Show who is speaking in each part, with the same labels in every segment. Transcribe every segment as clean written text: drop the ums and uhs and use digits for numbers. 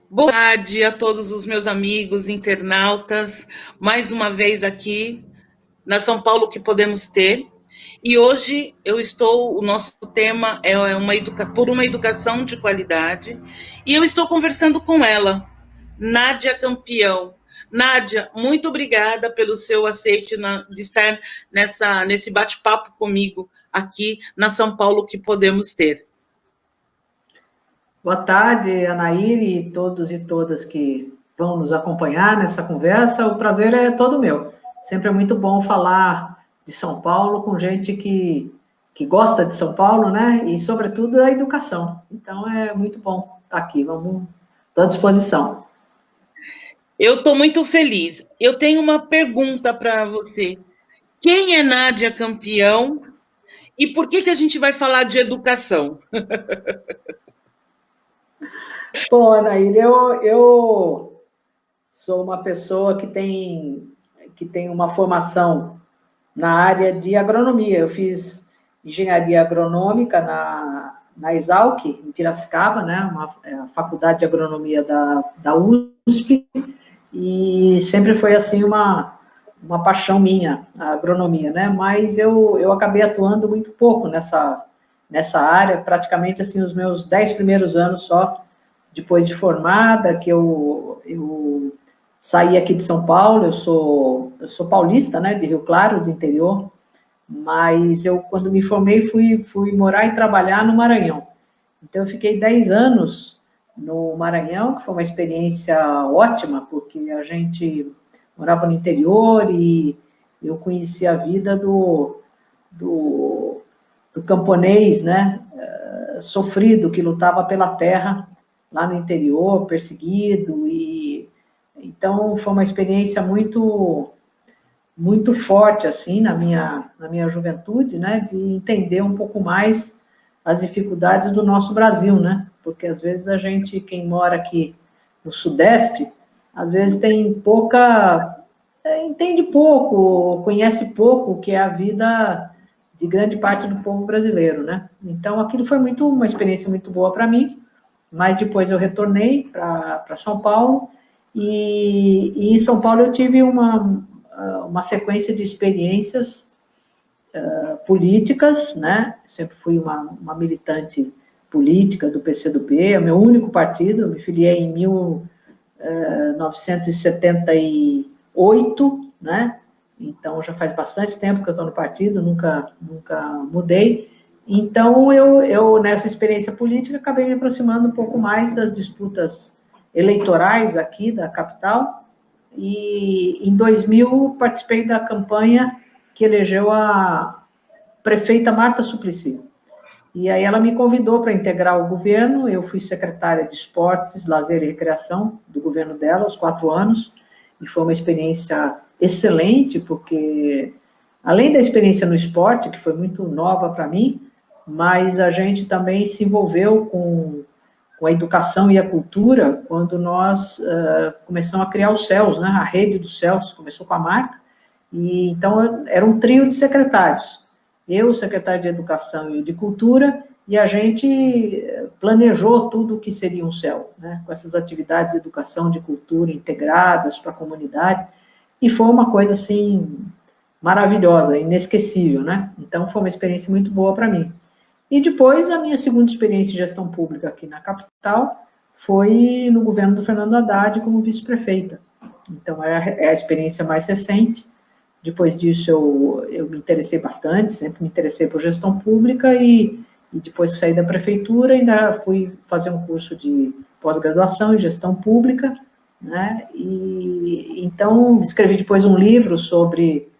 Speaker 1: Boa tarde a todos os meus amigos internautas, mais uma vez aqui na São Paulo que podemos ter. E hoje o nosso tema é por uma educação de qualidade, e eu estou conversando com ela, Nádia Campião. Nádia, muito obrigada pelo seu aceite de estar nesse bate-papo comigo aqui na São Paulo que podemos ter.
Speaker 2: Boa tarde, Anaíri, e todos e todas que vão nos acompanhar nessa conversa. O prazer é todo meu. Sempre é muito bom falar de São Paulo com gente que gosta de São Paulo, né? E, sobretudo, da educação. Então, é muito bom estar aqui. Estou à disposição.
Speaker 1: Eu estou muito feliz. Eu tenho uma pergunta para você. Quem é Nádia Campião e por que a gente vai falar de educação?
Speaker 2: Bom, Anaíra, eu sou uma pessoa que tem uma formação na área de agronomia. Eu fiz engenharia agronômica na Exalc, em Piracicaba, né, a faculdade de agronomia da USP, e sempre foi assim uma paixão minha, a agronomia, né, mas eu acabei atuando muito pouco nessa área, praticamente assim os meus 10 primeiros anos só, depois de formada, que eu saí aqui de São Paulo. Eu sou paulista, né, de Rio Claro, do interior, mas eu, quando me formei, fui morar e trabalhar no Maranhão. Então, eu fiquei 10 anos no Maranhão, que foi uma experiência ótima, porque a gente morava no interior e eu conheci a vida do camponês, né, sofrido, que lutava pela terra, lá no interior, perseguido, e então foi uma experiência muito forte assim na minha juventude, né, de entender um pouco mais as dificuldades do nosso Brasil, né? Porque às vezes quem mora aqui no Sudeste, às vezes entende pouco, conhece pouco o que é a vida de grande parte do povo brasileiro, né? Então aquilo foi uma experiência muito boa para mim. Mas depois eu retornei para São Paulo, e em São Paulo eu tive uma sequência de experiências políticas, né? Sempre fui uma militante política do PCdoB, é o meu único partido. Eu me filiei em 1978, né? Então já faz bastante tempo que eu estou no partido, nunca mudei. Então, eu, nessa experiência política, acabei me aproximando um pouco mais das disputas eleitorais aqui da capital, e em 2000 participei da campanha que elegeu a prefeita Marta Suplicy. E aí ela me convidou para integrar o governo. Eu fui secretária de Esportes, Lazer e Recreação do governo dela, aos 4 anos, e foi uma experiência excelente, porque, além da experiência no esporte, que foi muito nova para mim, mas a gente também se envolveu com a educação e a cultura quando nós começamos a criar os CELS, né? A rede dos CELS começou com a Marta, e então era um trio de secretários, eu, o secretário de Educação e de Cultura, e a gente planejou tudo o que seria um CEL, né? Com essas atividades de educação, de cultura integradas para a comunidade, e foi uma coisa assim maravilhosa, inesquecível, né? Então foi uma experiência muito boa para mim. E depois, a minha segunda experiência de gestão pública aqui na capital foi no governo do Fernando Haddad como vice-prefeita. Então, é a experiência mais recente. Depois disso, eu me interessei bastante, sempre me interessei por gestão pública, e depois que saí da prefeitura, ainda fui fazer um curso de pós-graduação em gestão pública, né? E então, escrevi depois um livro sobre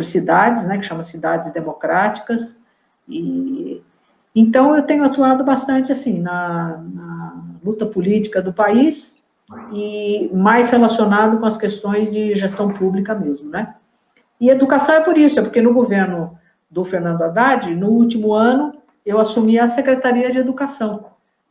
Speaker 2: cidades, né, que chama Cidades Democráticas, e então eu tenho atuado bastante assim na luta política do país, e mais relacionado com as questões de gestão pública mesmo, né? E educação é por isso, é porque no governo do Fernando Haddad, no último ano, eu assumi a Secretaria de Educação.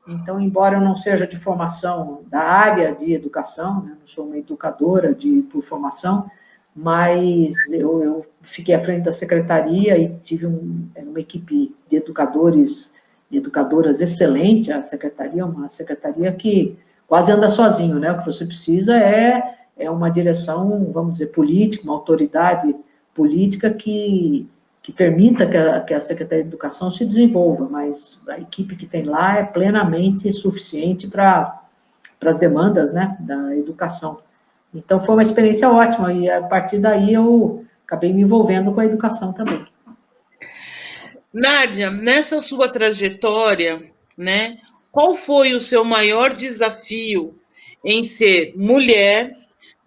Speaker 2: Então, embora eu não seja de formação da área de educação, né, não sou uma educadora por formação, mas eu fiquei à frente da secretaria e tive uma equipe de educadores e educadoras excelente. A secretaria é uma secretaria que quase anda sozinho, né? O que você precisa é uma direção, vamos dizer, política, uma autoridade política que permita que a Secretaria de Educação se desenvolva, mas a equipe que tem lá é plenamente suficiente para as demandas, né, da educação. Então, foi uma experiência ótima, e a partir daí eu acabei me envolvendo com a educação também.
Speaker 1: Nádia, nessa sua trajetória, né, qual foi o seu maior desafio em ser mulher,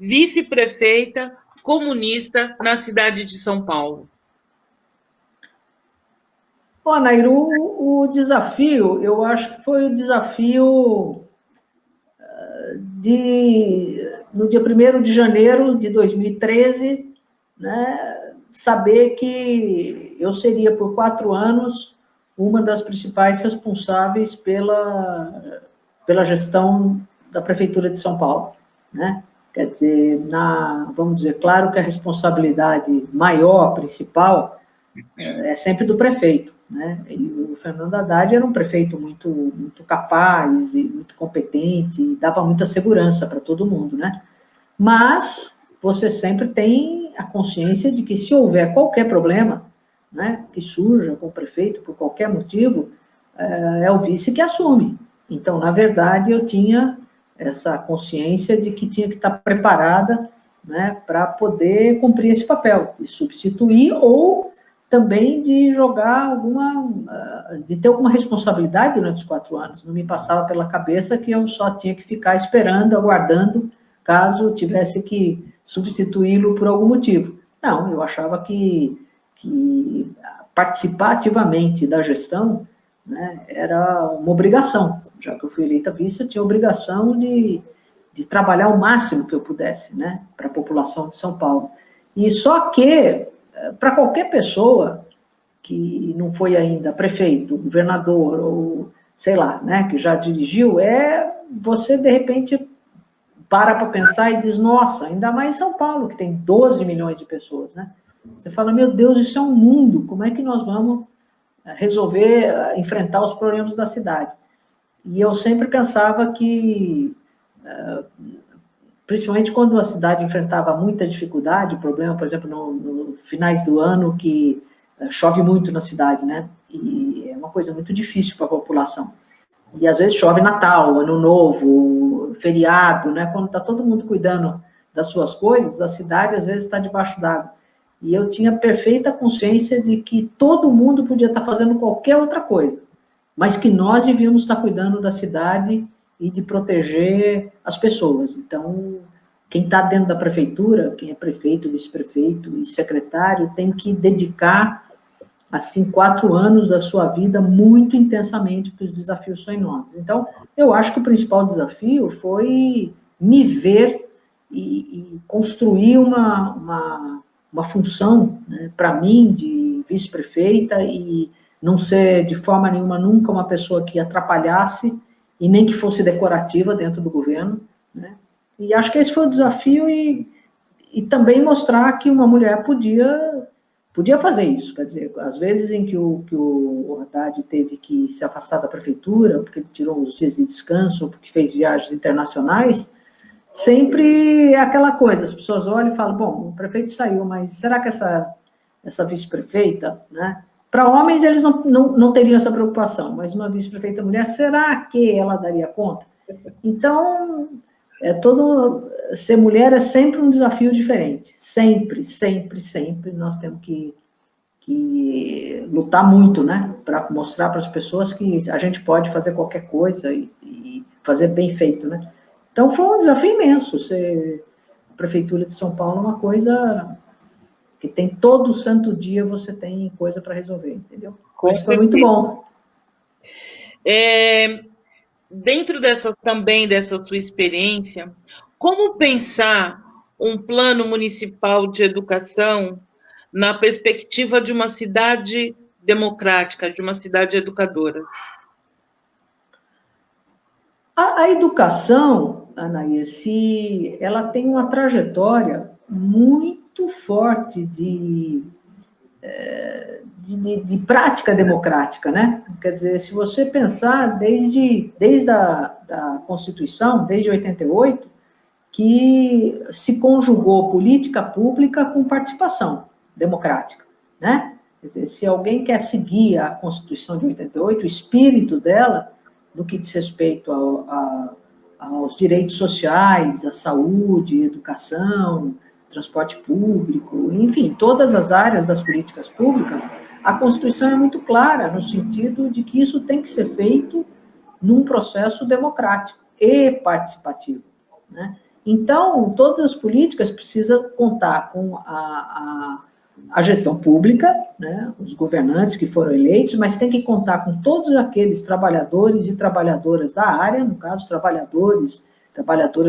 Speaker 1: vice-prefeita comunista na cidade de São Paulo?
Speaker 2: Bom, Nair, o desafio, eu acho que foi o desafio no dia 1º de janeiro de 2013, né, saber que eu seria, por 4 anos, uma das principais responsáveis pela gestão da Prefeitura de São Paulo, né? Quer dizer, vamos dizer, claro que a responsabilidade maior, principal, é sempre do prefeito, né? E o Fernando Haddad era um prefeito muito capaz e muito competente, e dava muita segurança para todo mundo, né? Mas você sempre tem a consciência de que se houver qualquer problema, né, que surja com o prefeito por qualquer motivo, é o vice que assume. Então, na verdade, eu tinha essa consciência de que tinha que estar preparada, né, para poder cumprir esse papel, de substituir ou também de de ter alguma responsabilidade durante os 4 anos. Não me passava pela cabeça que eu só tinha que ficar esperando, aguardando, caso tivesse que substituí-lo por algum motivo. Não, eu achava que participar ativamente da gestão, né, era uma obrigação. Já que eu fui eleita vice, eu tinha a obrigação de trabalhar o máximo que eu pudesse, né, para a população de São Paulo. E só que, para qualquer pessoa que não foi ainda prefeito, governador, ou sei lá, né, que já dirigiu, você, de repente, para pensar e diz, nossa, ainda mais em São Paulo, que tem 12 milhões de pessoas, né? Você fala, meu Deus, isso é um mundo, como é que nós vamos resolver, enfrentar os problemas da cidade? E eu sempre pensava que, principalmente quando a cidade enfrentava muita dificuldade, o problema, por exemplo, no finais do ano, que chove muito na cidade, né? E é uma coisa muito difícil para a população. E às vezes chove Natal, Ano Novo, feriado, né? Quando está todo mundo cuidando das suas coisas, a cidade às vezes está debaixo d'água. E eu tinha perfeita consciência de que todo mundo podia estar fazendo qualquer outra coisa, mas que nós devíamos estar cuidando da cidade e de proteger as pessoas. Então, quem está dentro da prefeitura, quem é prefeito, vice-prefeito e secretário, tem que dedicar, assim, 4 anos da sua vida muito intensamente, porque os desafios são enormes. Então, eu acho que o principal desafio foi me ver e construir uma função, né, para mim, de vice-prefeita, e não ser, de forma nenhuma, nunca uma pessoa que atrapalhasse, e nem que fosse decorativa dentro do governo, né? E acho que esse foi o desafio, e também mostrar que uma mulher podia fazer isso. Quer dizer, às vezes em que o Haddad teve que se afastar da prefeitura, porque ele tirou uns dias de descanso, porque fez viagens internacionais, sempre é aquela coisa, as pessoas olham e falam, bom, o prefeito saiu, mas será que essa vice-prefeita, né? Para homens, eles não teriam essa preocupação, mas uma vice-prefeita mulher, será que ela daria conta? Então, ser mulher é sempre um desafio diferente. Sempre, sempre, sempre nós temos que lutar muito, né? Para mostrar para as pessoas que a gente pode fazer qualquer coisa e fazer bem feito, né? Então, foi um desafio imenso. A Prefeitura de São Paulo é uma coisa que tem todo santo dia, você tem coisa para resolver, entendeu? Mas foi muito bom.
Speaker 1: Dentro também dessa sua experiência, como pensar um plano municipal de educação na perspectiva de uma cidade democrática, de uma cidade educadora?
Speaker 2: A educação, Anaís, ela tem uma trajetória muito forte de de prática democrática, né? Quer dizer, se você pensar desde a Constituição, desde 88, que se conjugou política pública com participação democrática, né? Quer dizer, se alguém quer seguir a Constituição de 88, o espírito dela, no que diz respeito aos direitos sociais, à saúde, educação, transporte público, enfim, todas as áreas das políticas públicas, a Constituição é muito clara no sentido de que isso tem que ser feito num processo democrático e participativo, né? Então, todas as políticas precisam contar com a gestão pública, né, os governantes que foram eleitos, mas tem que contar com todos aqueles trabalhadores e trabalhadoras da área, no caso, trabalhadoras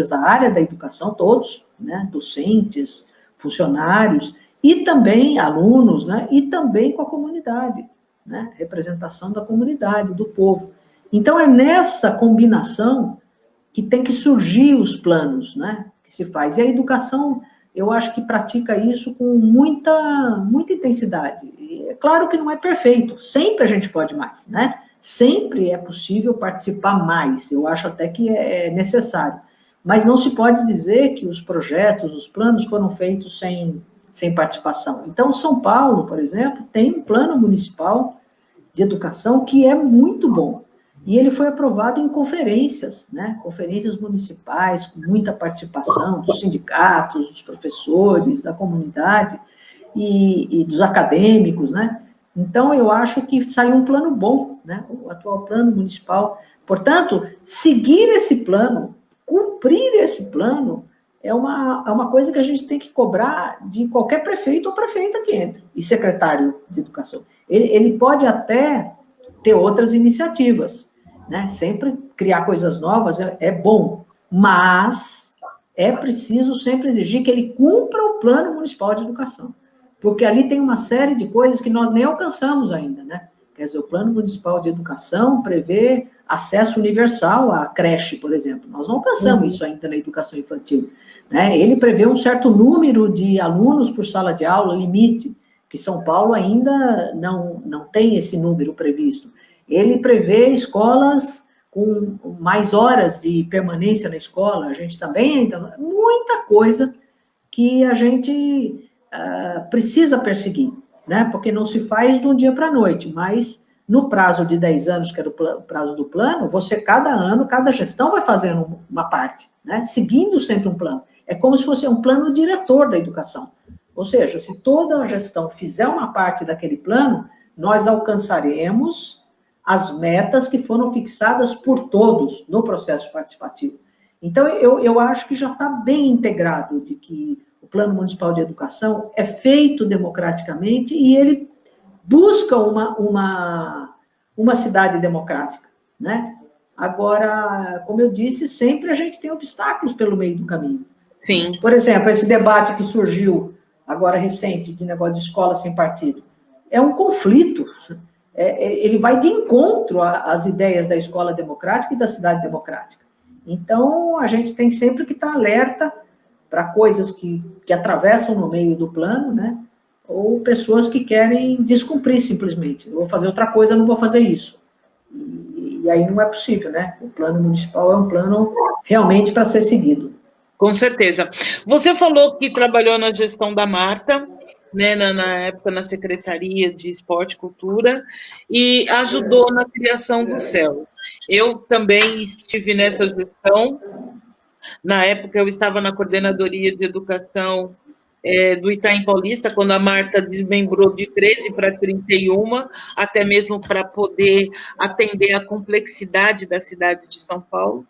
Speaker 2: da área da educação, todos, né, docentes, funcionários, e também alunos, né, e também com a comunidade, né, representação da comunidade, do povo. Então, é nessa combinação que tem que surgir os planos, né, que se faz. E a educação, eu acho que pratica isso com muita intensidade. E é claro que não é perfeito, sempre a gente pode mais, né? Sempre é possível participar mais, eu acho até que é necessário. Mas não se pode dizer que os projetos, os planos foram feitos sem participação. Então, São Paulo, por exemplo, tem um plano municipal de educação que é muito bom. E ele foi aprovado em conferências, né? Conferências municipais, com muita participação dos sindicatos, dos professores, da comunidade e dos acadêmicos, né? Então, eu acho que saiu um plano bom, né? O atual plano municipal. Portanto, seguir esse plano, cumprir esse plano, é uma coisa que a gente tem que cobrar de qualquer prefeito ou prefeita que entre, e secretário de educação. Ele pode até ter outras iniciativas, né? Sempre criar coisas novas é bom, mas é preciso sempre exigir que ele cumpra o Plano Municipal de Educação, porque ali tem uma série de coisas que nós nem alcançamos ainda, né? Quer dizer, o Plano Municipal de Educação prevê acesso universal à creche, por exemplo. Nós não alcançamos isso ainda na educação infantil, né? Ele prevê um certo número de alunos por sala de aula, limite, que São Paulo ainda não tem esse número previsto. Ele prevê escolas com mais horas de permanência na escola, a gente também ainda... Muita coisa que a gente precisa perseguir, né? Porque não se faz de um dia para a noite, mas no prazo de 10 anos, que era o prazo do plano, você, cada ano, cada gestão vai fazendo uma parte, né? Seguindo sempre um plano. É como se fosse um plano diretor da educação. Ou seja, se toda a gestão fizer uma parte daquele plano, nós alcançaremos as metas que foram fixadas por todos no processo participativo. Então, eu acho que já está bem integrado de que o Plano Municipal de Educação é feito democraticamente e ele busca uma cidade democrática, né? Agora, como eu disse, sempre a gente tem obstáculos pelo meio do caminho.
Speaker 1: Sim.
Speaker 2: Por exemplo, esse debate que surgiu agora recente de negócio de escola sem partido, é um conflito. Ele vai de encontro às ideias da escola democrática e da cidade democrática. Então, a gente tem sempre que estar alerta para coisas que atravessam no meio do plano, né? Ou pessoas que querem descumprir simplesmente. Eu vou fazer outra coisa, não vou fazer isso. E aí não é possível, né? O plano municipal é um plano realmente para ser seguido.
Speaker 1: Com certeza. Você falou que trabalhou na gestão da Marta, né, na época na Secretaria de Esporte e Cultura, e ajudou na criação do CEL. Eu também estive nessa gestão. Na época, eu estava na Coordenadoria de Educação do Itaim Paulista, quando a Marta desmembrou de 13 para 31, até mesmo para poder atender a complexidade da cidade de São Paulo.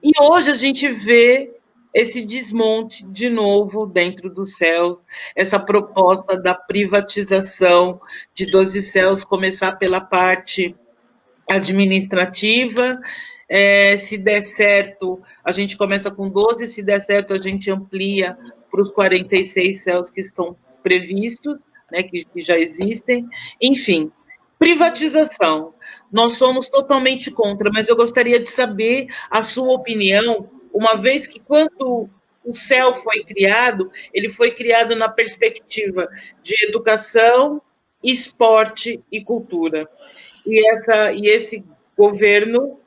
Speaker 1: E hoje a gente vê esse desmonte de novo dentro dos CELs, essa proposta da privatização de 12 CELs, começar pela parte administrativa. Se der certo, a gente começa com 12, se der certo, a gente amplia para os 46 CELs que estão previstos, né, que já existem. Enfim, privatização. Nós somos totalmente contra, mas eu gostaria de saber a sua opinião, uma vez que quando o CEL foi criado, ele foi criado na perspectiva de educação esporte e cultura. E esse governo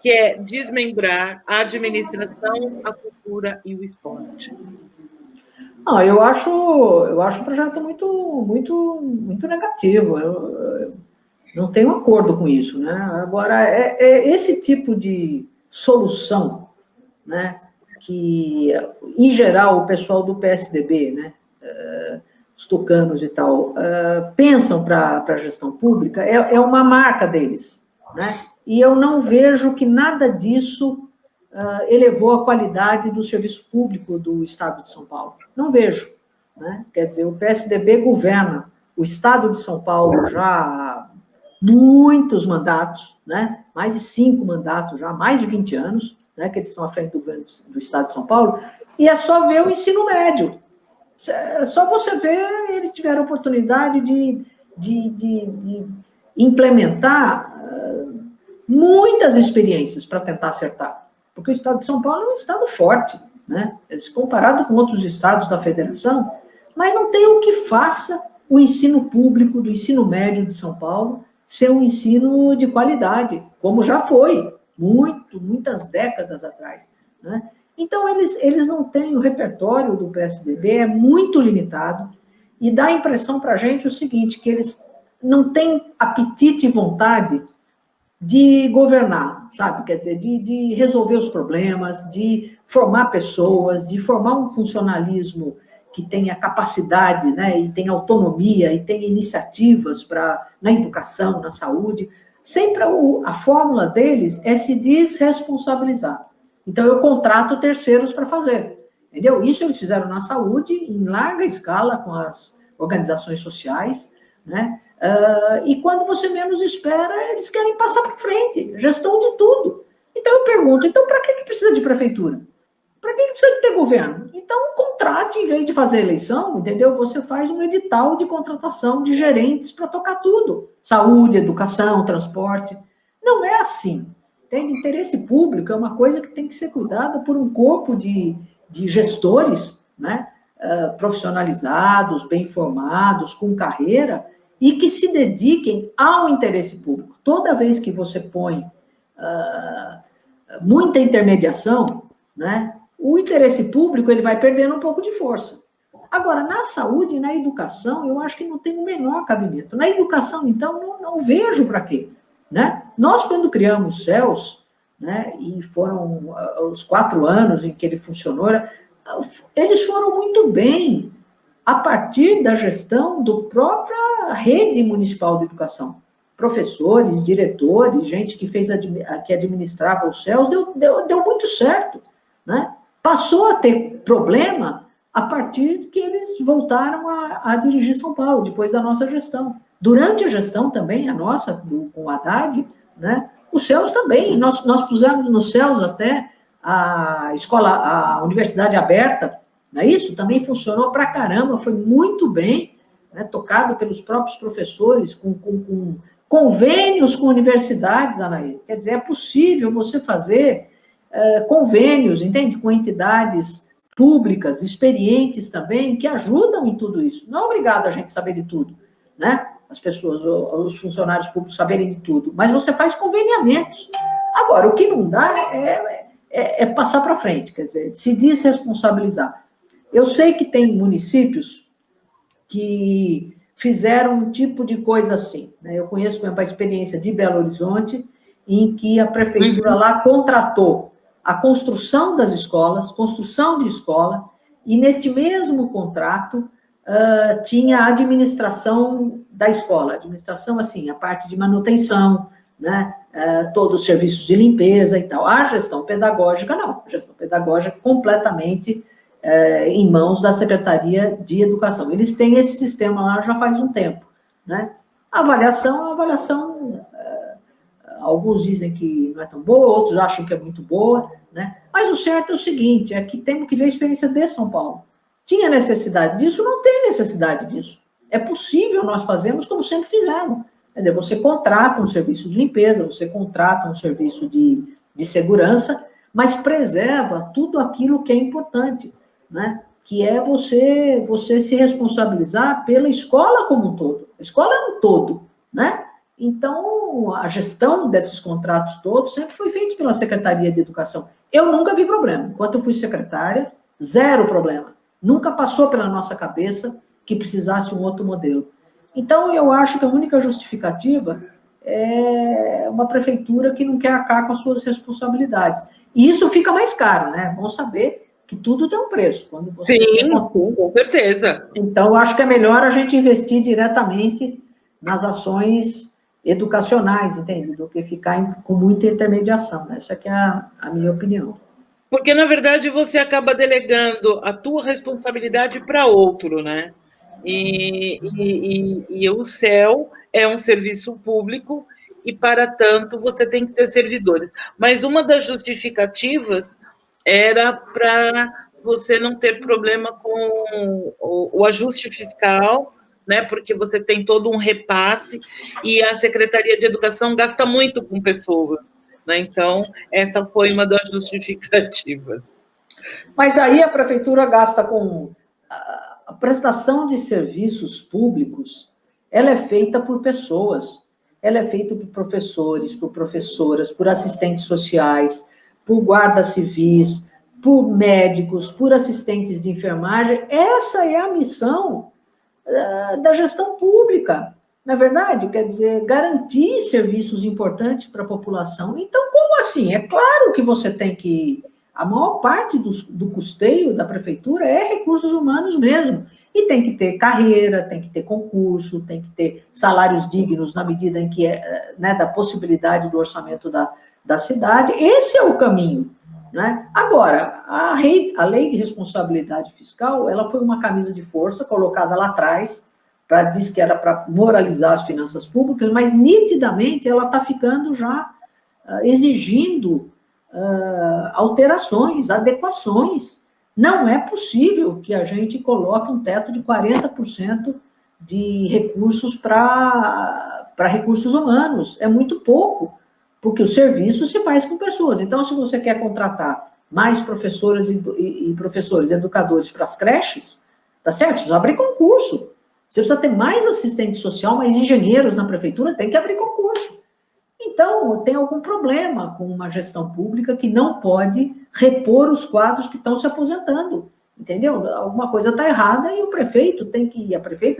Speaker 1: quer desmembrar a administração, a cultura e o esporte.
Speaker 2: Não, eu acho um projeto muito negativo. Eu não tenho acordo com isso, né? Agora, esse tipo de solução, né, que, em geral, o pessoal do PSDB, né, os tucanos e tal, pensam para a gestão pública, é uma marca deles, né? E eu não vejo que nada disso elevou a qualidade do serviço público do Estado de São Paulo. Não vejo, né? Quer dizer, o PSDB governa o Estado de São Paulo já há muitos mandatos, né? Mais de 5 mandatos já, mais de 20 anos, né? Que eles estão à frente do governo do Estado de São Paulo, e é só ver o ensino médio. Só você ver, eles tiveram a oportunidade de implementar muitas experiências para tentar acertar. Porque o Estado de São Paulo é um estado forte, né? Comparado com outros estados da federação, mas não tem o que faça o ensino público do ensino médio de São Paulo ser um ensino de qualidade, como já foi, muitas décadas atrás, né? Então, eles não têm, o repertório do PSDB é muito limitado, e dá a impressão para a gente o seguinte, que eles não têm apetite e vontade de governar, sabe? Quer dizer, de resolver os problemas, de formar pessoas, de formar um funcionalismo que tenha capacidade, né, e tenha autonomia, e tenha iniciativas na educação, na saúde. Sempre a fórmula deles é se desresponsabilizar. Então, eu contrato terceiros para fazer, entendeu? Isso eles fizeram na saúde, em larga escala, com as organizações sociais, né? E quando você menos espera, eles querem passar para frente, gestão de tudo. Então, eu pergunto, então, para que precisa de prefeitura? Para que precisa de ter governo? Então, contrate, em vez de fazer eleição, entendeu? Você faz um edital de contratação de gerentes para tocar tudo. Saúde, educação, transporte. Não é assim. Tem interesse público, é uma coisa que tem que ser cuidada por um corpo de gestores, né? Profissionalizados, bem formados, com carreira, e que se dediquem ao interesse público. Toda vez que você põe muita intermediação, né, o interesse público ele vai perdendo um pouco de força. Agora, na saúde e na educação, eu acho que não tem o menor cabimento. Na educação, então, não vejo para quê. Né? Nós, quando criamos o CELS, né, e foram os 4 anos em que ele funcionou, eles foram muito bem a partir da gestão da própria rede municipal de educação. Professores, diretores, gente que administrava o CELS, deu muito certo. Né? Passou a ter problema a partir que eles voltaram a dirigir São Paulo, depois da nossa gestão. Durante a gestão também, a nossa, com o Haddad, né? O CELS também, nós pusemos no CELS até a universidade aberta, não é isso? Também funcionou pra caramba, foi muito bem, né? Tocado pelos próprios professores, com convênios com universidades, Anaí. Quer dizer, é possível você fazer convênios, entende? Com entidades públicas, experientes também, que ajudam em tudo isso. Não é obrigado a gente saber de tudo, né? As pessoas, os funcionários públicos saberem de tudo, mas você faz conveniamentos. Agora, o que não dá é passar para frente, quer dizer, se desresponsabilizar. Eu sei que tem municípios que fizeram um tipo de coisa assim, né? Eu conheço, por exemplo, a experiência de Belo Horizonte, em que a prefeitura lá contratou a construção das escolas, construção de escola, e neste mesmo contrato tinha a administração da escola, administração, assim, a parte de manutenção, né, todos os serviços de limpeza e tal. A gestão pedagógica, não. A gestão pedagógica completamente em mãos da Secretaria de Educação. Eles têm esse sistema lá já faz um tempo, né? A avaliação, alguns dizem que não é tão boa, outros acham que é muito boa, né? Mas o certo é o seguinte, é que temos que ver a experiência de São Paulo. Tinha necessidade disso? Não tem necessidade disso. É possível, nós fazemos como sempre fizemos. Quer dizer, você contrata um serviço de limpeza, você contrata um serviço de segurança, mas preserva tudo aquilo que é importante, né? que é você se responsabilizar pela escola como um todo. A escola é um todo, né? Então, a gestão desses contratos todos sempre foi feita pela Secretaria de Educação. Eu nunca vi problema. Enquanto eu fui secretária, zero problema. Nunca passou pela nossa cabeça que precisasse um outro modelo. Então, eu acho que a única justificativa é uma prefeitura que não quer arcar com as suas responsabilidades. E isso fica mais caro, né? Bom saber que tudo tem um preço. Quando você
Speaker 1: Sim, com certeza.
Speaker 2: Então, eu acho que é melhor a gente investir diretamente nas ações educacionais, entende? Do que ficar com muita intermediação. Né? Essa aqui é a minha opinião.
Speaker 1: Porque, na verdade, você acaba delegando a tua responsabilidade para outro, né? E o CEL é um serviço público e, para tanto, você tem que ter servidores. Mas uma das justificativas era para você não ter problema com o ajuste fiscal, né? Porque você tem todo um repasse e a Secretaria de Educação gasta muito com pessoas, né? Então, essa foi uma das justificativas.
Speaker 2: Mas aí a prefeitura gasta com a prestação de serviços públicos, ela é feita por pessoas, ela é feita por professores, por professoras, por assistentes sociais, por guardas civis, por médicos, por assistentes de enfermagem. Essa é a missão da gestão pública, não é verdade? Quer dizer, garantir serviços importantes para a população. Então, como assim? É claro que você tem que... A maior parte do custeio da prefeitura é recursos humanos mesmo. E tem que ter carreira, tem que ter concurso, tem que ter salários dignos na medida em que é, né, da possibilidade do orçamento da cidade. Esse é o caminho. Né? Agora, a lei de responsabilidade fiscal, ela foi uma camisa de força colocada lá atrás, diz que era para moralizar as finanças públicas, mas nitidamente ela está ficando já exigindo alterações, adequações. Não é possível que a gente coloque um teto de 40% de recursos para recursos humanos. É muito pouco, porque o serviço se faz com pessoas. Então, se você quer contratar mais professoras e professores, educadores para as creches, tá certo? Você precisa abrir concurso. Você precisa ter mais assistente social, mais engenheiros na prefeitura, tem que abrir concurso. Então, tem algum problema com uma gestão pública que não pode repor os quadros que estão se aposentando, entendeu? Alguma coisa está errada e a prefeita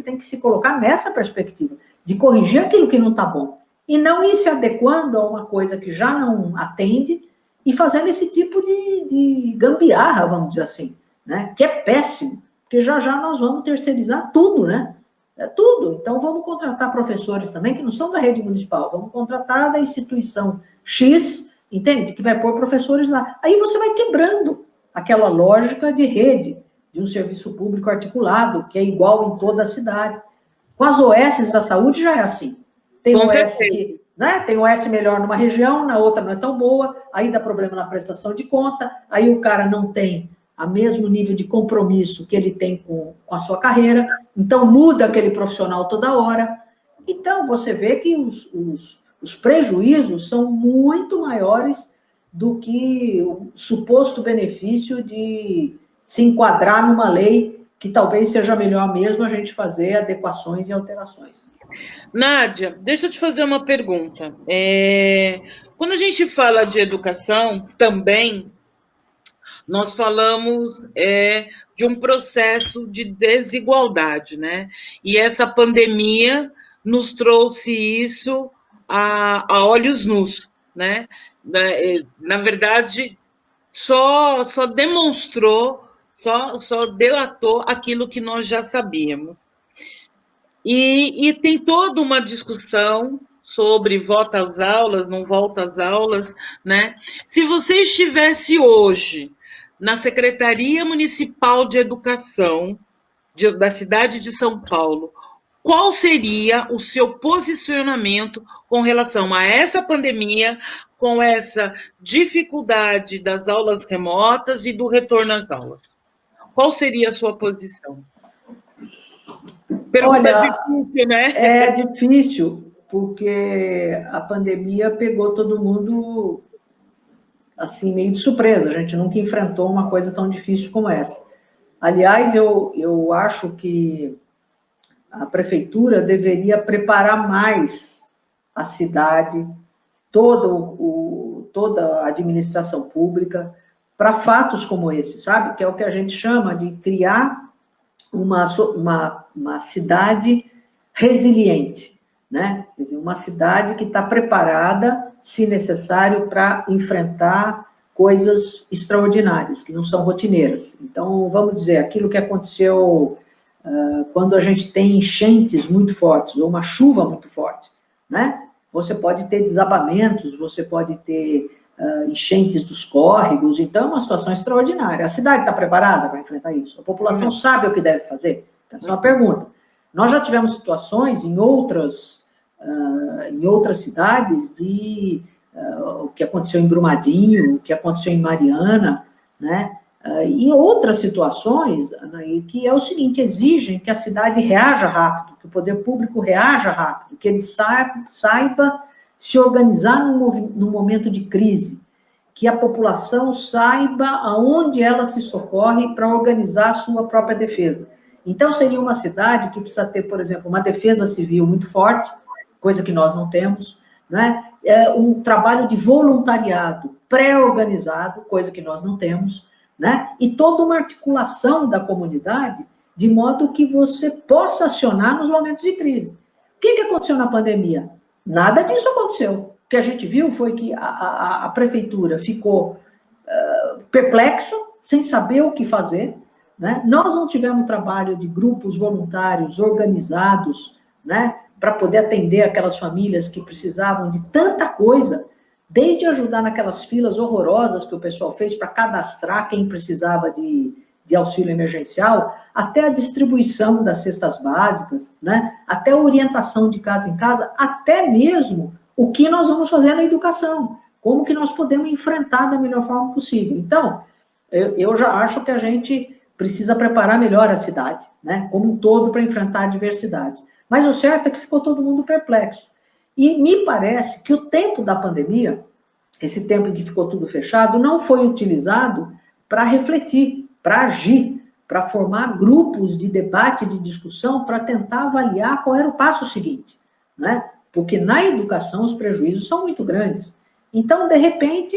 Speaker 2: tem que se colocar nessa perspectiva, de corrigir aquilo que não está bom, e não ir se adequando a uma coisa que já não atende e fazendo esse tipo de gambiarra, vamos dizer assim, né? Que é péssimo, porque já nós vamos terceirizar tudo, né? É tudo. Então, vamos contratar professores também, que não são da rede municipal, vamos contratar da instituição X, entende? Que vai pôr professores lá. Aí você vai quebrando aquela lógica de rede, de um serviço público articulado, que é igual em toda a cidade. Com as OS da saúde já é assim. Tem OS que, né? Tem OS melhor numa região, na outra não é tão boa, aí dá problema na prestação de conta, aí o cara não tem o mesmo nível de compromisso que ele tem com a sua carreira, então muda aquele profissional toda hora. Então, você vê que os prejuízos são muito maiores do que o suposto benefício de se enquadrar numa lei que talvez seja melhor mesmo a gente fazer adequações e alterações.
Speaker 1: Nádia, deixa eu te fazer uma pergunta. Quando a gente fala de educação, também nós falamos de um processo de desigualdade, né? E essa pandemia nos trouxe isso a olhos nus, né? Na verdade, só demonstrou, só delatou aquilo que nós já sabíamos. E tem toda uma discussão sobre volta às aulas, não volta às aulas, né? Se você estivesse hoje na Secretaria Municipal de Educação da cidade de São Paulo, qual seria o seu posicionamento com relação a essa pandemia, com essa dificuldade das aulas remotas e do retorno às aulas? Qual seria a sua posição?
Speaker 2: Pergunta difícil, né? É difícil, porque a pandemia pegou todo mundo assim, meio de surpresa. A gente nunca enfrentou uma coisa tão difícil como essa. Aliás, eu acho que a prefeitura deveria preparar mais a cidade, toda a administração pública, para fatos como esse, sabe? Que é o que a gente chama de criar uma cidade resiliente, né? Quer dizer, uma cidade que está preparada, se necessário, para enfrentar coisas extraordinárias, que não são rotineiras. Então, vamos dizer, aquilo que aconteceu quando a gente tem enchentes muito fortes, ou uma chuva muito forte, né? Você pode ter desabamentos, você pode ter enchentes dos córregos, então é uma situação extraordinária. A cidade está preparada para enfrentar isso? A população sabe o que deve fazer? Então, essa é uma pergunta. Nós já tivemos situações em outras cidades o que aconteceu em Brumadinho, o que aconteceu em Mariana, né? E outras situações, que é o seguinte, exigem que a cidade reaja rápido, que o poder público reaja rápido, que ele saiba se organizar num momento de crise, que a população saiba aonde ela se socorre para organizar a sua própria defesa. Então, seria uma cidade que precisa ter, por exemplo, uma defesa civil muito forte, coisa que nós não temos, né? Um trabalho de voluntariado pré-organizado, coisa que nós não temos, né? E toda uma articulação da comunidade, de modo que você possa acionar nos momentos de crise. O que aconteceu na pandemia? Nada disso aconteceu. O que a gente viu foi que a prefeitura ficou perplexa, sem saber o que fazer, né? Nós não tivemos trabalho de grupos voluntários organizados, né, para poder atender aquelas famílias que precisavam de tanta coisa, desde ajudar naquelas filas horrorosas que o pessoal fez para cadastrar quem precisava de auxílio emergencial, até a distribuição das cestas básicas, né? Até a orientação de casa em casa, até mesmo o que nós vamos fazer na educação, como que nós podemos enfrentar da melhor forma possível. Então, eu já acho que a gente precisa preparar melhor a cidade, né? Como um todo, para enfrentar adversidades. Mas o certo é que ficou todo mundo perplexo. E me parece que o tempo da pandemia, esse tempo em que ficou tudo fechado, não foi utilizado para refletir, para agir, para formar grupos de debate, de discussão, para tentar avaliar qual era o passo seguinte, né? Porque na educação os prejuízos são muito grandes. Então, de repente,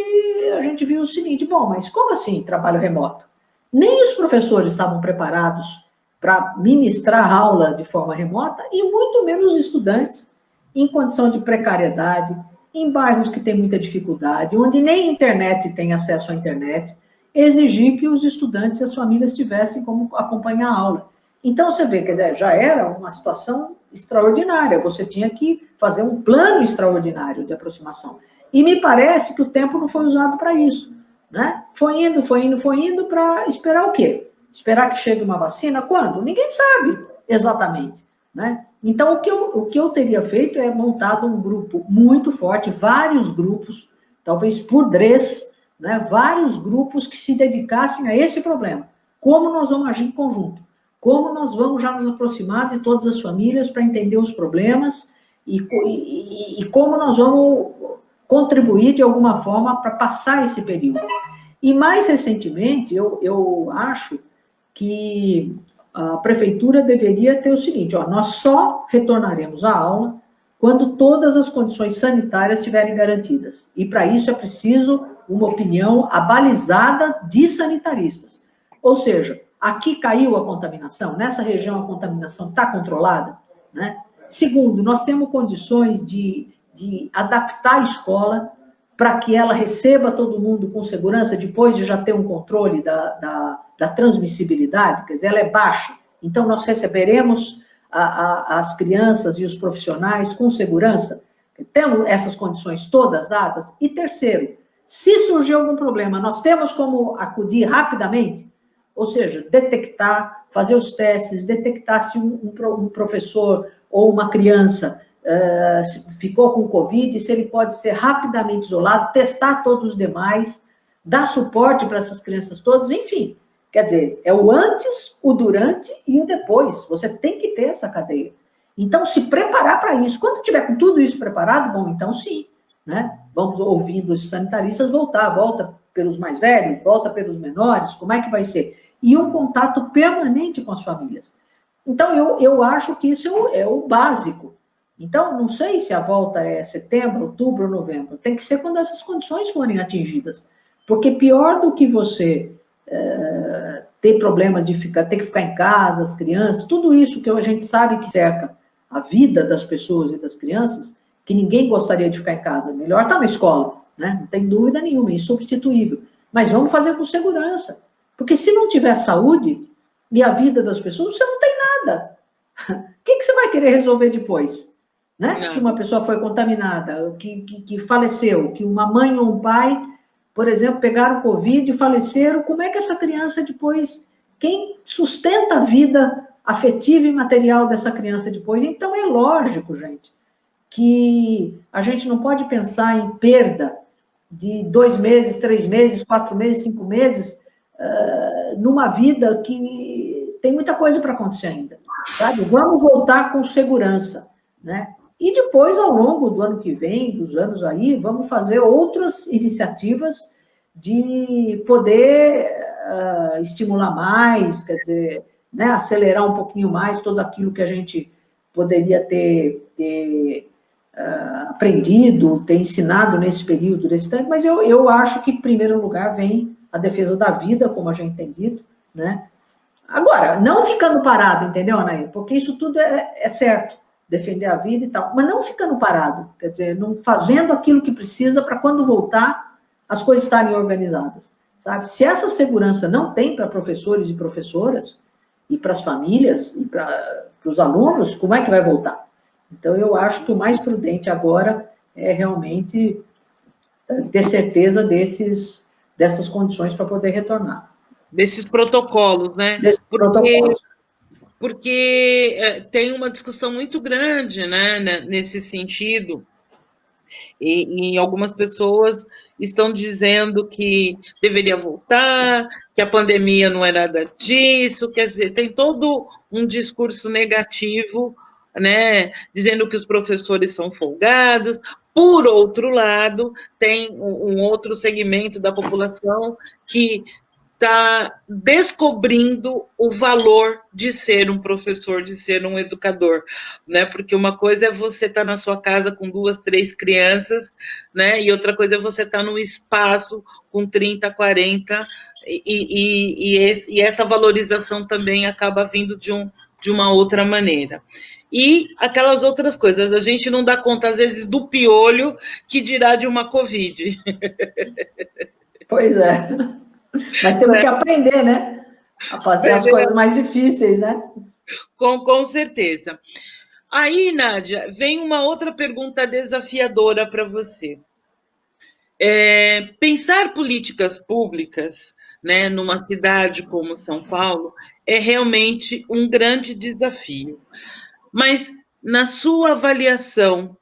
Speaker 2: a gente viu o seguinte, bom, mas como assim trabalho remoto? Nem os professores estavam preparados para ministrar aula de forma remota, e muito menos os estudantes, em condição de precariedade, em bairros que têm muita dificuldade, onde nem a internet tem acesso à internet, exigir que os estudantes e as famílias tivessem como acompanhar a aula. Então, você vê, quer dizer, já era uma situação extraordinária, você tinha que fazer um plano extraordinário de aproximação. E me parece que o tempo não foi usado para isso, né? Foi indo para esperar o quê? Esperar que chegue uma vacina? Quando? Ninguém sabe exatamente, né? Então, o que eu teria feito é montado um grupo muito forte, vários grupos, talvez por DRES, né? Vários grupos que se dedicassem a esse problema. Como nós vamos agir em conjunto? Como nós vamos já nos aproximar de todas as famílias para entender os problemas e como nós vamos contribuir de alguma forma para passar esse período. E mais recentemente, eu acho que a prefeitura deveria ter o seguinte, nós só retornaremos à aula quando todas as condições sanitárias estiverem garantidas. E para isso é preciso uma opinião abalizada de sanitaristas. Ou seja, aqui caiu a contaminação, nessa região a contaminação está controlada, né? Segundo, nós temos condições de adaptar a escola para que ela receba todo mundo com segurança, depois de já ter um controle da transmissibilidade, quer dizer, ela é baixa. Então, nós receberemos as crianças e os profissionais com segurança, temos essas condições todas dadas. E terceiro, se surgir algum problema, nós temos como acudir rapidamente, ou seja, detectar, fazer os testes, detectar se um professor ou uma criança ficou com Covid, se ele pode ser rapidamente isolado, testar todos os demais, dar suporte para essas crianças todas, enfim. Quer dizer, é o antes, o durante e o depois. Você tem que ter essa cadeia. Então, se preparar para isso. Quando tiver com tudo isso preparado, bom, então sim, né? Vamos ouvindo os sanitaristas volta pelos mais velhos, volta pelos menores, como é que vai ser? e um contato permanente com as famílias. Então, eu acho que isso é o básico. Então, não sei se a volta é setembro, outubro ou novembro. Tem que ser quando essas condições forem atingidas. Porque pior do que você ter problemas de ter que ficar em casa, as crianças, tudo isso que a gente sabe que cerca a vida das pessoas e das crianças, que ninguém gostaria de ficar em casa. Melhor estar na escola, né? Não tem dúvida nenhuma, é insubstituível. Mas vamos fazer com segurança. Porque se não tiver saúde e a vida das pessoas, você não tem nada. O que você vai querer resolver depois? Né? Que uma pessoa foi contaminada, que faleceu, que uma mãe ou um pai, por exemplo, pegaram Covid e faleceram. Como é que essa criança depois... Quem sustenta a vida afetiva e material dessa criança depois? Então, é lógico, gente, que a gente não pode pensar em perda de 2 meses, 3 meses, 4 meses, 5 meses, numa vida que tem muita coisa para acontecer ainda, sabe? Vamos voltar com segurança, né? E depois, ao longo do ano que vem, dos anos aí, vamos fazer outras iniciativas de poder estimular mais, quer dizer, né, acelerar um pouquinho mais tudo aquilo que a gente poderia ter aprendido, ter ensinado nesse período, desse tempo, mas eu acho que, em primeiro lugar, vem a defesa da vida, como a gente tem dito, né? Agora, não ficando parado, entendeu, Anaí? Porque isso tudo é certo, defender a vida e tal, mas não ficando parado, quer dizer, não fazendo aquilo que precisa para, quando voltar, as coisas estarem organizadas, sabe? Se essa segurança não tem para professores e professoras, e para as famílias, e para os alunos, como é que vai voltar? Então, eu acho que o mais prudente agora é realmente ter certeza dessas condições para poder retornar.
Speaker 1: Desses protocolos, né? Porque tem uma discussão muito grande, né, nesse sentido, e algumas pessoas estão dizendo que deveria voltar, que a pandemia não é nada disso, quer dizer, tem todo um discurso negativo, né, dizendo que os professores são folgados. Por outro lado, tem um outro segmento da população que está descobrindo o valor de ser um professor, de ser um educador, né? Porque uma coisa é você estar na sua casa com 2, 3 crianças, né? E outra coisa é você estar num espaço com 30, 40, e essa valorização também acaba vindo de uma outra maneira. E aquelas outras coisas, a gente não dá conta, às vezes, do piolho, que dirá de uma Covid.
Speaker 2: Pois é. Mas temos que aprender, né? A fazer as coisas mais difíceis, né?
Speaker 1: Com certeza. Aí, Nádia, vem uma outra pergunta desafiadora para você. Pensar políticas públicas, né, numa cidade como São Paulo é realmente um grande desafio. Mas, na sua avaliação,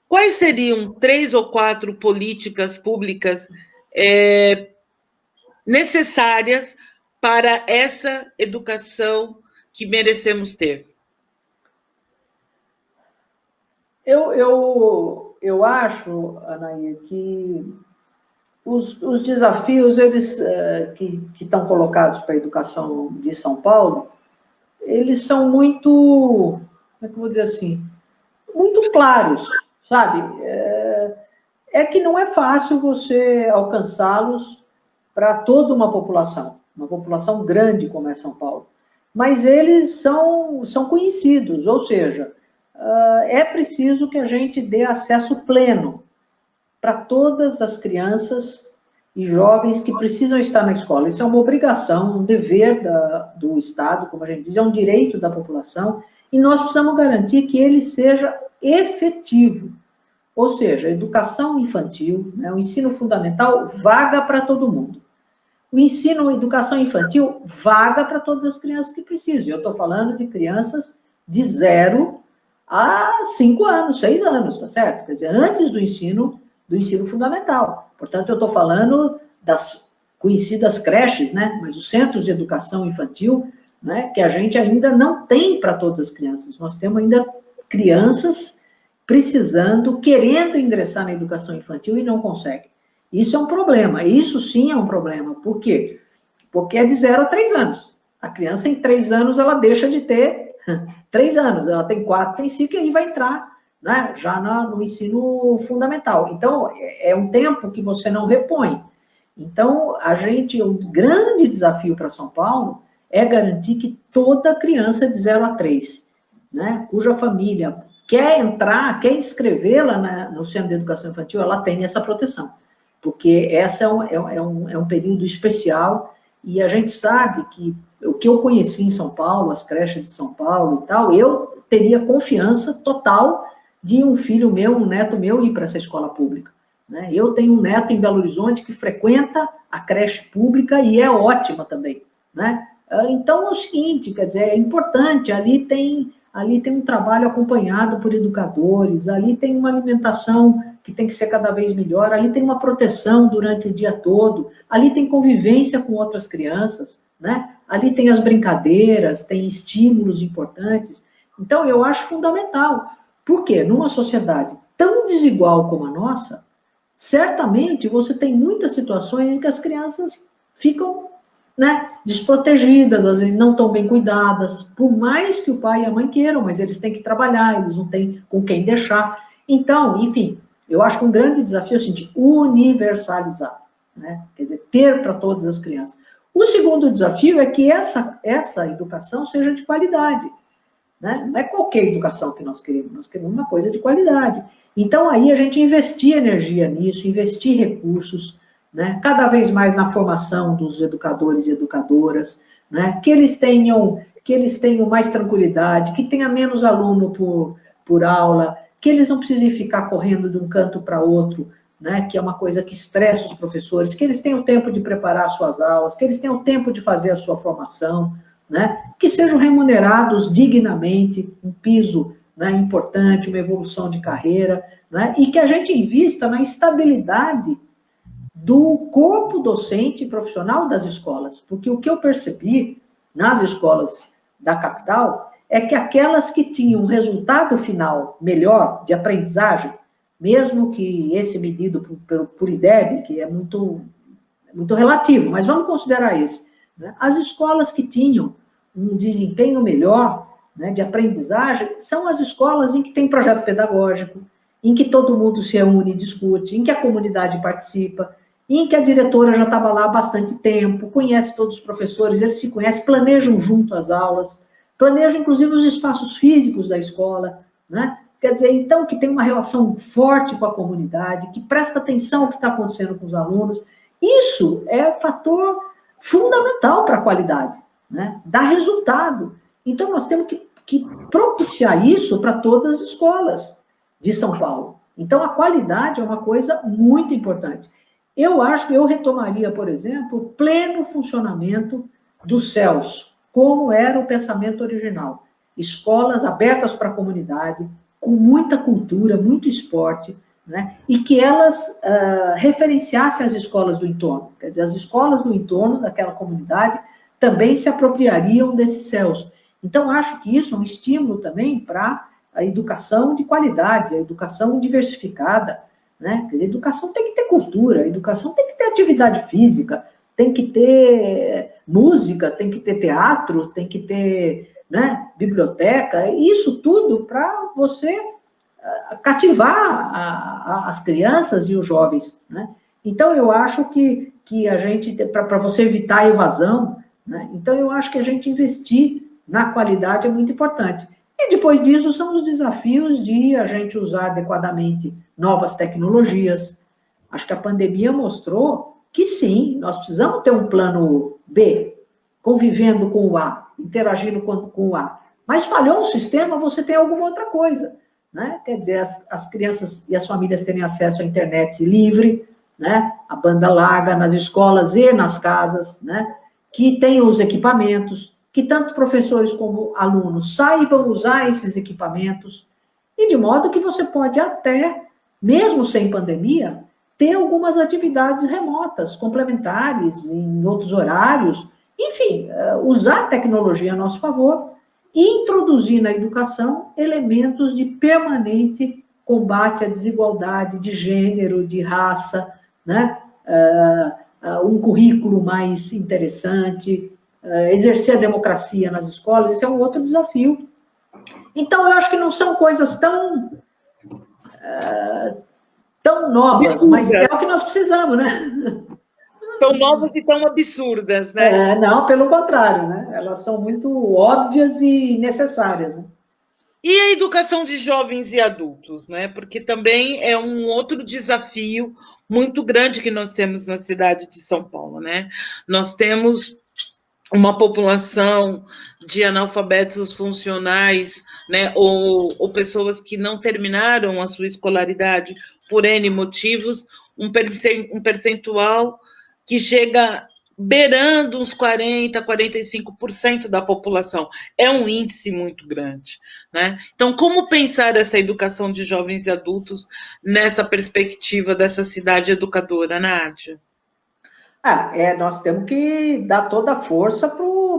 Speaker 1: quais seriam 3 ou 4 políticas públicas necessárias para essa educação que merecemos ter?
Speaker 2: Eu acho, Anaí, que os desafios que estão colocados para a educação de São Paulo, eles são muito, como é que eu vou dizer assim, muito claros, sabe? É que não é fácil você alcançá-los para toda uma população grande como é São Paulo. Mas eles são conhecidos, ou seja, é preciso que a gente dê acesso pleno para todas as crianças e jovens que precisam estar na escola. Isso é uma obrigação, um dever do Estado, como a gente diz, é um direito da população, e nós precisamos garantir que ele seja efetivo. Ou seja, a educação infantil, né, o ensino fundamental, vaga para todo mundo. O ensino, educação infantil, vaga para todas as crianças que precisam. Eu estou falando de crianças de 0 a 5 anos, 6 anos, tá certo? Quer dizer, antes do ensino fundamental. Portanto, eu estou falando das conhecidas creches, né? Mas os centros de educação infantil, né, que a gente ainda não tem para todas as crianças. Nós temos ainda crianças precisando, querendo ingressar na educação infantil e não conseguem. Isso é um problema, isso sim é um problema. Por quê? porque é de 0 a 3 anos. A criança, em 3 anos, ela deixa de ter 3 anos, ela tem 4, tem 5, e aí vai entrar, né, já no ensino fundamental. Então, é um tempo que você não repõe. Então, o grande desafio para São Paulo é garantir que toda criança de 0 a 3, né, cuja família quer entrar, quer inscrevê-la no Centro de Educação Infantil, ela tem essa proteção. Porque essa é um período especial, e a gente sabe que o que eu conheci em São Paulo, as creches de São Paulo e tal, eu teria confiança total de um filho meu, um neto meu, ir para essa escola pública, né? Eu tenho um neto em Belo Horizonte que frequenta a creche pública e é ótima também, né? Então, é o seguinte, quer dizer, é importante, ali tem um trabalho acompanhado por educadores, ali tem uma alimentação que tem que ser cada vez melhor, ali tem uma proteção durante o dia todo, ali tem convivência com outras crianças, né? Ali tem as brincadeiras, tem estímulos importantes. Então, eu acho fundamental. Por quê? Numa sociedade tão desigual como a nossa, certamente você tem muitas situações em que as crianças ficam, né, desprotegidas, às vezes não tão bem cuidadas, por mais que o pai e a mãe queiram, mas eles têm que trabalhar, eles não têm com quem deixar. Então, enfim, eu acho que um grande desafio é o seguinte: universalizar, né? Quer dizer, ter para todas as crianças. O segundo desafio é que essa educação seja de qualidade, né? Não é qualquer educação que nós queremos uma coisa de qualidade. Então, aí a gente investir energia nisso, investir recursos, né? Cada vez mais na formação dos educadores e educadoras, né? Que eles tenham mais tranquilidade, que tenha menos aluno por aula, que eles não precisem ficar correndo de um canto para outro, né, que é uma coisa que estressa os professores, que eles tenham tempo de preparar suas aulas, que eles tenham tempo de fazer a sua formação, né, que sejam remunerados dignamente, um piso, né, importante, uma evolução de carreira, né, e que a gente invista na estabilidade do corpo docente e profissional das escolas, porque o que eu percebi nas escolas da capital é que aquelas que tinham um resultado final melhor de aprendizagem, mesmo que esse medido por IDEB, que é muito relativo, mas vamos considerar esse, né? As escolas que tinham um desempenho melhor, né, de aprendizagem são as escolas em que tem projeto pedagógico, em que todo mundo se reúne e discute, em que a comunidade participa, em que a diretora já estava lá há bastante tempo, conhece todos os professores, eles se conhecem, planejam junto as aulas, planejam, inclusive, os espaços físicos da escola, né? Quer dizer, então, que tem uma relação forte com a comunidade, que presta atenção ao que está acontecendo com os alunos. Isso é fator fundamental para a qualidade, né? Dá resultado. Então, nós temos que propiciar isso para todas as escolas de São Paulo. Então, a qualidade é uma coisa muito importante. Eu acho que eu retomaria, por exemplo, o pleno funcionamento dos CELS, como era o pensamento original. Escolas abertas para a comunidade, com muita cultura, muito esporte, né? E que elas referenciassem as escolas do entorno. Quer dizer, as escolas do entorno daquela comunidade também se apropriariam desses CELS. Então, acho que isso é um estímulo também para a educação de qualidade, a educação diversificada, né? Quer dizer, a educação tem que ter cultura, a educação tem que ter atividade física, tem que ter música, tem que ter teatro, tem que ter, né, biblioteca, isso tudo para você cativar as crianças e os jovens, né? Então, eu acho que a gente, para você evitar a evasão, né? Então, eu acho que a gente investir na qualidade é muito importante. E depois disso são os desafios de a gente usar adequadamente novas tecnologias. Acho que a pandemia mostrou que sim, nós precisamos ter um plano B, convivendo com o A, interagindo com o A. Mas falhou o sistema, você tem alguma outra coisa, né? Quer dizer, as crianças e as famílias terem acesso à internet livre, né? A banda larga nas escolas e nas casas, né? Que tenham os equipamentos, que tanto professores como alunos saibam usar esses equipamentos, e de modo que você pode até, mesmo sem pandemia, ter algumas atividades remotas, complementares, em outros horários, enfim, usar a tecnologia a nosso favor e introduzir na educação elementos de permanente combate à desigualdade de gênero, de raça, né? um currículo mais interessante, exercer a democracia nas escolas, isso é um outro desafio. Então, eu acho que não são coisas tão novas, mas é o que nós precisamos, né?
Speaker 1: Tão novas e tão absurdas, né?
Speaker 2: Não, pelo contrário, né? Elas são muito óbvias e necessárias. Né?
Speaker 1: E a educação de jovens e adultos, né? Porque também é um outro desafio muito grande que nós temos na cidade de São Paulo, né? Nós temos uma população de analfabetos funcionais, né, ou pessoas que não terminaram a sua escolaridade por N motivos, um percentual que chega beirando uns 40%, 45% da população. É um índice muito grande. Né? Então, como pensar essa educação de jovens e adultos nessa perspectiva dessa cidade educadora, Nádia?
Speaker 2: Nós temos que dar toda a força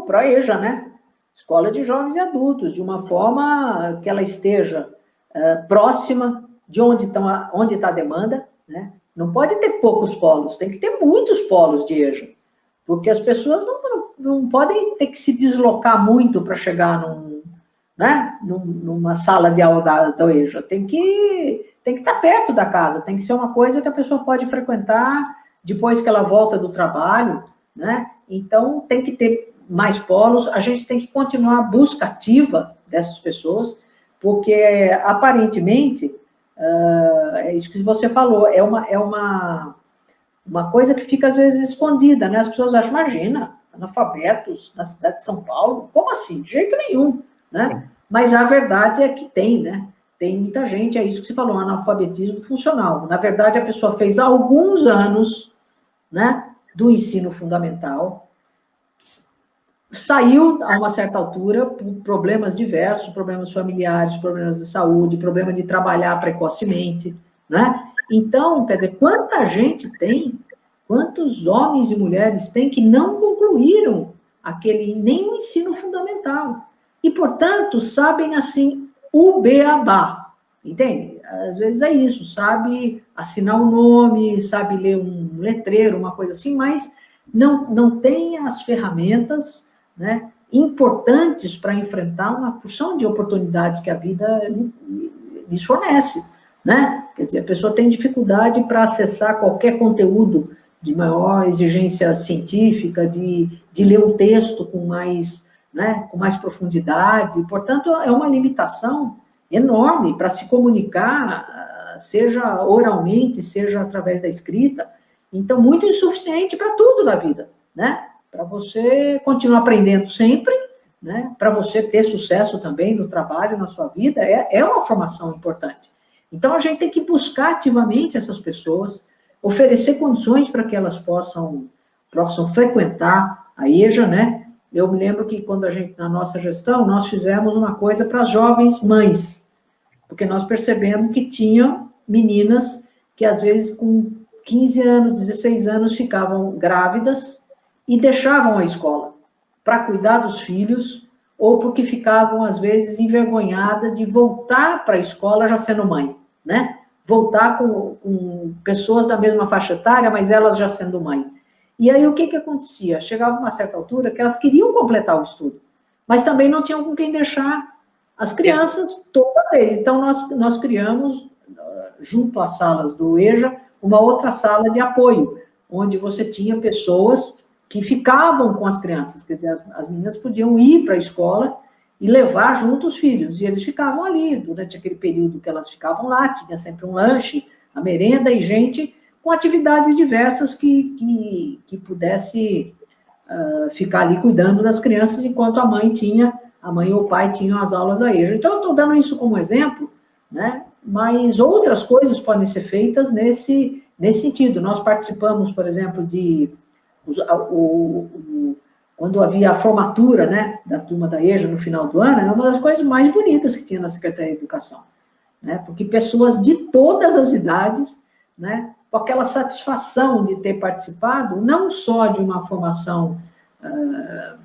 Speaker 2: para a EJA, né? Escola de Jovens e Adultos, de uma forma que ela esteja próxima de onde está a demanda, né? Não pode ter poucos polos, tem que ter muitos polos de EJA, porque as pessoas não podem ter que se deslocar muito para chegar numa sala de aula da EJA, tem que estar perto da casa, tem que ser uma coisa que a pessoa pode frequentar depois que ela volta do trabalho, né? Então, tem que ter mais polos, a gente tem que continuar a busca ativa dessas pessoas, porque, aparentemente, é isso que você falou, é uma coisa que fica, às vezes, escondida, né? As pessoas acham, imagina, analfabetos na cidade de São Paulo, como assim? De jeito nenhum, né? Mas a verdade é que tem, né? Tem muita gente, é isso que você falou, analfabetismo funcional. Na verdade, a pessoa fez alguns anos, né, do ensino fundamental, saiu a uma certa altura por problemas diversos, problemas familiares, problemas de saúde, problema de trabalhar precocemente, né? Então, quer dizer, quanta gente tem, quantos homens e mulheres tem que não concluíram nem o ensino fundamental. E, portanto, sabem, assim, o beabá, entende? Às vezes é isso, sabe assinar um nome, sabe ler um letreiro, uma coisa assim, mas não tem as ferramentas, né, importantes para enfrentar uma porção de oportunidades que a vida lhes fornece, né? Quer dizer, a pessoa tem dificuldade para acessar qualquer conteúdo de maior exigência científica, de ler um texto com mais profundidade, portanto, é uma limitação enorme para se comunicar, seja oralmente, seja através da escrita, então, muito insuficiente para tudo na vida, né? Para você continuar aprendendo sempre, né? Para você ter sucesso também no trabalho, na sua vida, é uma formação importante. Então, a gente tem que buscar ativamente essas pessoas, oferecer condições para que elas possam frequentar a EJA, né? Eu me lembro que quando na nossa gestão, nós fizemos uma coisa para as jovens mães, porque nós percebemos que tinham meninas que, às vezes, com 15 anos, 16 anos, ficavam grávidas e deixavam a escola para cuidar dos filhos, ou porque ficavam, às vezes, envergonhadas de voltar para a escola já sendo mãe, né? Voltar com pessoas da mesma faixa etária, mas elas já sendo mãe. E aí, o que acontecia? Chegava uma certa altura que elas queriam completar o estudo, mas também não tinham com quem deixar as crianças toda vez. Então, nós criamos, junto às salas do EJA, uma outra sala de apoio, onde você tinha pessoas que ficavam com as crianças, quer dizer, as meninas podiam ir para a escola e levar junto os filhos, e eles ficavam ali, durante aquele período que elas ficavam lá, tinha sempre um lanche, a merenda e gente com atividades diversas que pudesse ficar ali cuidando das crianças, enquanto a mãe ou o pai tinham as aulas da EJA. Então, eu estou dando isso como exemplo, né? Mas outras coisas podem ser feitas nesse sentido. Nós participamos, por exemplo, quando havia a formatura, né, da turma da EJA no final do ano, era uma das coisas mais bonitas que tinha na Secretaria de Educação, né? Porque pessoas de todas as idades, né, com aquela satisfação de ter participado, não só de uma formação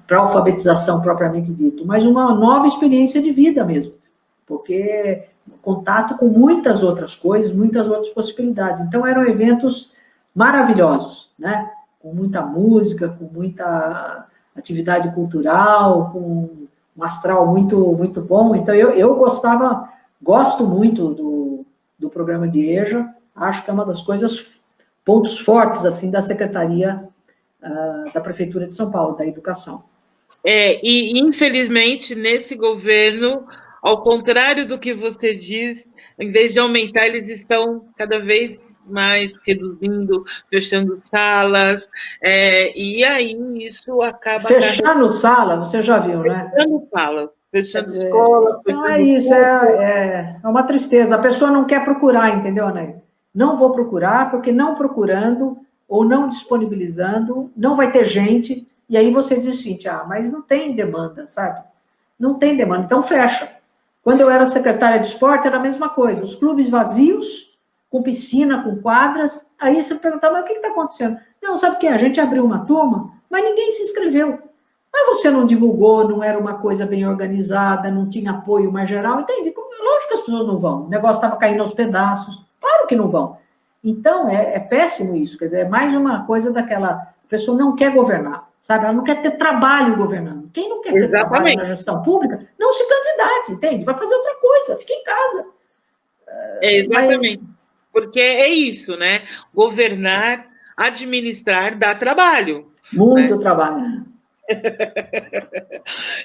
Speaker 2: para alfabetização propriamente dito, mas uma nova experiência de vida mesmo, porque contato com muitas outras coisas, muitas outras possibilidades. Então, eram eventos maravilhosos, né? muita música, com muita atividade cultural, com um astral muito, muito bom. Então, eu gosto muito do programa de EJA, acho que é uma das pontos fortes, assim, da Secretaria da Prefeitura de São Paulo, da Educação.
Speaker 1: E infelizmente, nesse governo, ao contrário do que você diz, em vez de aumentar, eles estão cada vez mais reduzindo, fechando salas, e aí isso acaba...
Speaker 2: Fechando sala, você já viu, né?
Speaker 1: Fechando sala, fechando escola,
Speaker 2: então é isso, é uma tristeza. A pessoa não quer procurar, entendeu, né? Não vou procurar, porque não procurando ou não disponibilizando, não vai ter gente, e aí você diz assim, mas não tem demanda, sabe? Não tem demanda, então fecha. Quando eu era secretária de esporte, era a mesma coisa, os clubes vazios, com piscina, com quadras, aí você perguntava, mas o que está acontecendo? Não, sabe o que? A gente abriu uma turma, mas ninguém se inscreveu. Mas você não divulgou, não era uma coisa bem organizada, não tinha apoio mais geral, entende? Lógico que as pessoas não vão, o negócio estava caindo aos pedaços, claro que não vão. Então, é péssimo isso, quer dizer, é mais uma coisa daquela, a pessoa não quer governar, sabe? Ela não quer ter trabalho governando. Quem não quer ter trabalho na gestão pública, não se candidate, entende? Vai fazer outra coisa, fica em casa.
Speaker 1: Exatamente, porque é isso, né? Governar, administrar, dá trabalho.
Speaker 2: Muito, né? Trabalho.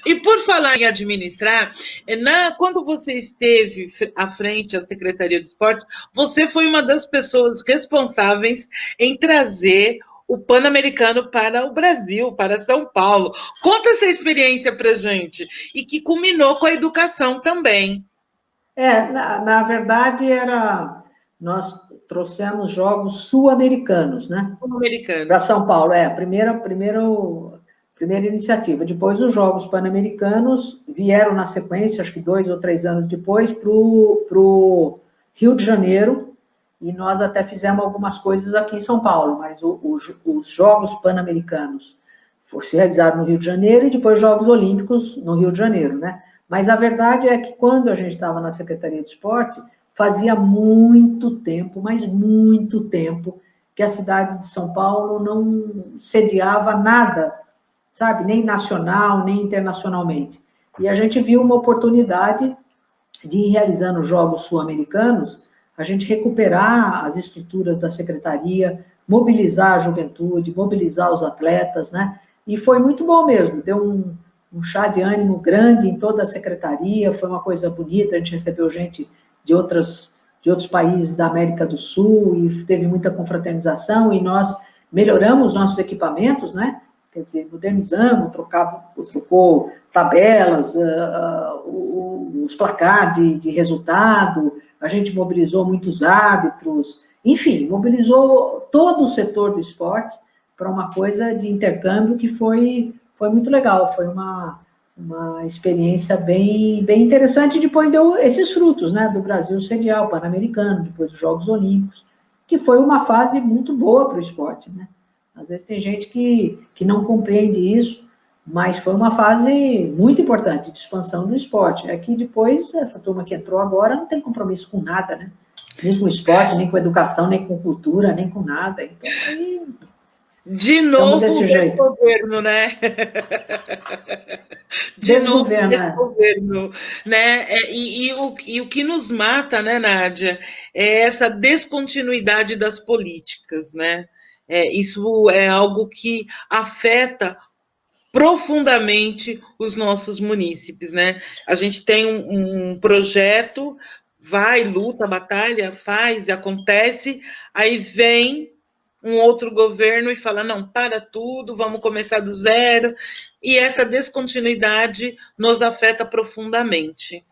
Speaker 1: E por falar em administrar, quando você esteve à frente da Secretaria do Esporte, você foi uma das pessoas responsáveis em trazer o Pan-Americano para o Brasil, para São Paulo. Conta essa experiência para a gente, e que culminou com a educação também.
Speaker 2: Na verdade, nós trouxemos jogos sul-americanos, né?
Speaker 1: Sul-americanos.
Speaker 2: Para São Paulo, a primeira iniciativa. Depois, os Jogos Pan-Americanos vieram na sequência, acho que 2 ou 3 anos depois, para o Rio de Janeiro, e nós até fizemos algumas coisas aqui em São Paulo, mas os Jogos Pan-Americanos se realizaram no Rio de Janeiro e depois Jogos Olímpicos no Rio de Janeiro, né? Mas a verdade é que quando a gente estava na Secretaria de Esporte, fazia muito tempo, mas muito tempo, que a cidade de São Paulo não sediava nada, sabe? Nem nacional, nem internacionalmente. E a gente viu uma oportunidade de ir realizando jogos sul-americanos, a gente recuperar as estruturas da secretaria, mobilizar a juventude, mobilizar os atletas, né? E foi muito bom mesmo, deu um chá de ânimo grande em toda a secretaria, foi uma coisa bonita, a gente recebeu gente de outros países da América do Sul e teve muita confraternização e nós melhoramos nossos equipamentos, né? Quer dizer, modernizamos, trocou tabelas, os placares de resultado, a gente mobilizou muitos árbitros, enfim, mobilizou todo o setor do esporte para uma coisa de intercâmbio que foi muito legal, foi uma experiência bem interessante, e depois deu esses frutos, né, do Brasil sediar o Pan-Americano, depois os Jogos Olímpicos, que foi uma fase muito boa para o esporte, né? Às vezes tem gente que não compreende isso, mas foi uma fase muito importante de expansão do esporte. É que depois, essa turma que entrou agora não tem compromisso com nada, né? Nem com esporte, nem com educação, nem com cultura, nem com nada. Então, aí...
Speaker 1: De novo o governo, né?
Speaker 2: Desgoverno,
Speaker 1: né? E o que nos mata, né, Nádia, é essa descontinuidade das políticas, né? Isso é algo que afeta profundamente os nossos munícipes, né? A gente tem um projeto, vai, luta, batalha, faz, acontece, aí vem um outro governo e fala, não, para tudo, vamos começar do zero, e essa descontinuidade nos afeta profundamente.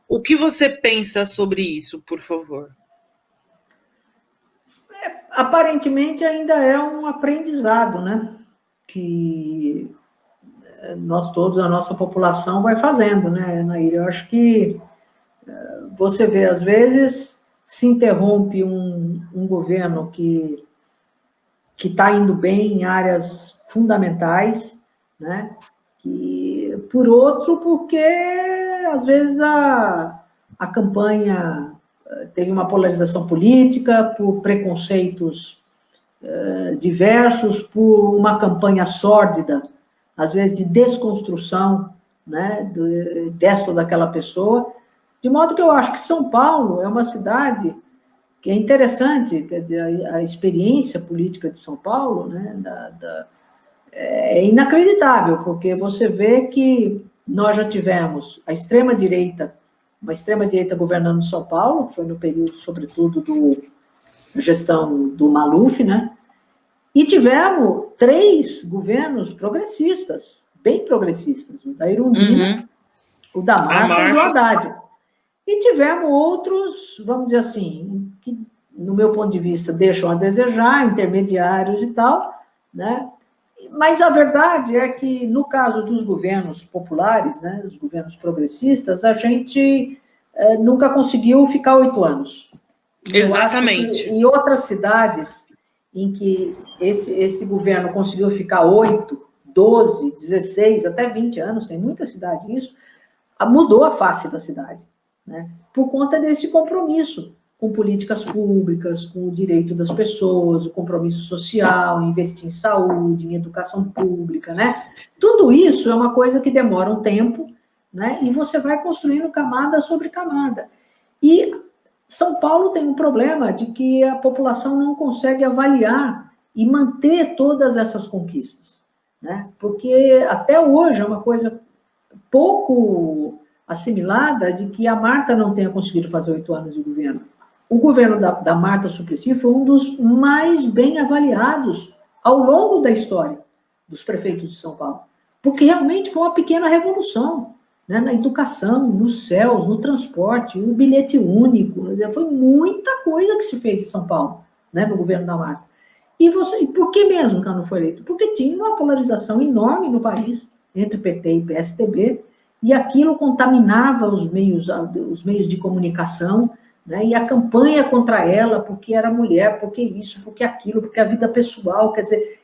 Speaker 1: O que você pensa sobre isso, por favor?
Speaker 2: Aparentemente ainda é um aprendizado, né? Que nós todos, a nossa população vai fazendo, né, Nair? Eu acho que você vê, às vezes, se interrompe um governo que está indo bem em áreas fundamentais, né? Que, por outro, porque, às vezes, a campanha teve uma polarização política, por preconceitos diversos por uma campanha sórdida, às vezes de desconstrução, né, desta ou daquela pessoa, de modo que eu acho que São Paulo é uma cidade que é interessante, quer dizer, a experiência política de São Paulo, né, é inacreditável, porque você vê que nós já tivemos a extrema-direita, uma extrema-direita governando São Paulo, que foi no período, sobretudo, da gestão do Maluf, né, e tivemos 3 governos progressistas, bem progressistas, o da Erundina, o da Marta e o do Haddad. E tivemos outros, vamos dizer assim, que, no meu ponto de vista, deixam a desejar, intermediários e tal, né? Mas a verdade é que, no caso dos governos populares, né, os governos progressistas, a gente nunca conseguiu ficar 8 anos.
Speaker 1: Exatamente.
Speaker 2: Em outras cidades em que esse governo conseguiu ficar 8, 12, 16, até 20 anos, tem muita cidade isso, mudou a face da cidade, né? Por conta desse compromisso com políticas públicas, com o direito das pessoas, o compromisso social, investir em saúde, em educação pública, né? Tudo isso é uma coisa que demora um tempo, né? E você vai construindo camada sobre camada. E São Paulo tem um problema de que a população não consegue avaliar e manter todas essas conquistas, né? Porque até hoje é uma coisa pouco assimilada de que a Marta não tenha conseguido fazer 8 anos de governo. O governo da Marta Suplicy foi um dos mais bem avaliados ao longo da história dos prefeitos de São Paulo, porque realmente foi uma pequena revolução, né, na educação, nos céus, no transporte, o bilhete único, foi muita coisa que se fez em São Paulo, né, no governo da Marta. E por que mesmo que ela não foi eleita? Porque tinha uma polarização enorme no país, entre PT e PSDB, e aquilo contaminava os meios de comunicação, né, e a campanha contra ela, porque era mulher, porque isso, porque aquilo, porque a vida pessoal, quer dizer,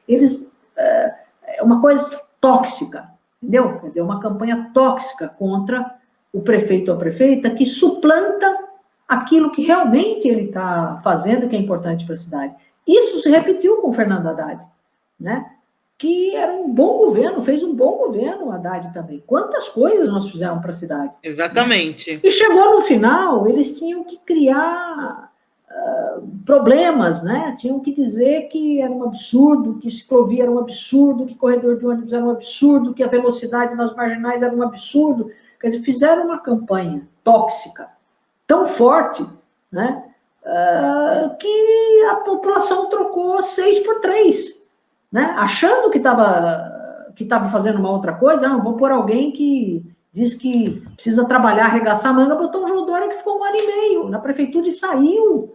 Speaker 2: é uma coisa tóxica, entendeu? Quer dizer, uma campanha tóxica contra o prefeito ou a prefeita que suplanta aquilo que realmente ele está fazendo, que é importante para a cidade. Isso se repetiu com o Fernando Haddad, né? Que era um bom governo, fez um bom governo o Haddad também. Quantas coisas nós fizemos para a cidade.
Speaker 1: Exatamente.
Speaker 2: Né? E chegou no final, eles tinham que criar problemas, né? Tinham que dizer que era um absurdo, que ciclovia era um absurdo, que corredor de ônibus era um absurdo, que a velocidade nas marginais era um absurdo. Quer dizer, fizeram uma campanha tóxica, tão forte, né? Que a população trocou 6 por 3. Né? Achando que estava fazendo uma outra coisa, vou pôr alguém que diz que precisa trabalhar, arregaçar a manga, botou um João Dória que ficou 1 ano e meio na prefeitura e saiu.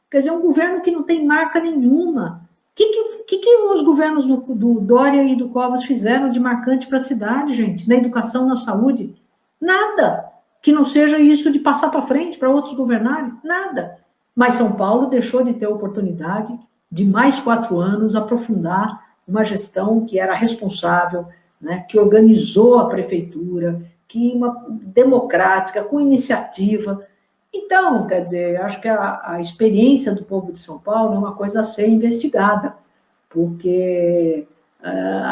Speaker 2: Quer dizer, um governo que não tem marca nenhuma. O que os governos do Dória e do Covas fizeram de marcante para a cidade, gente? Na educação, na saúde? Nada. Que não seja isso de passar para frente para outros governarem? Nada. Mas São Paulo deixou de ter a oportunidade de mais 4 anos, aprofundar uma gestão que era responsável, né, que organizou a prefeitura, que uma democrática, com iniciativa. Então, quer dizer, acho que a experiência do povo de São Paulo é uma coisa a ser investigada, porque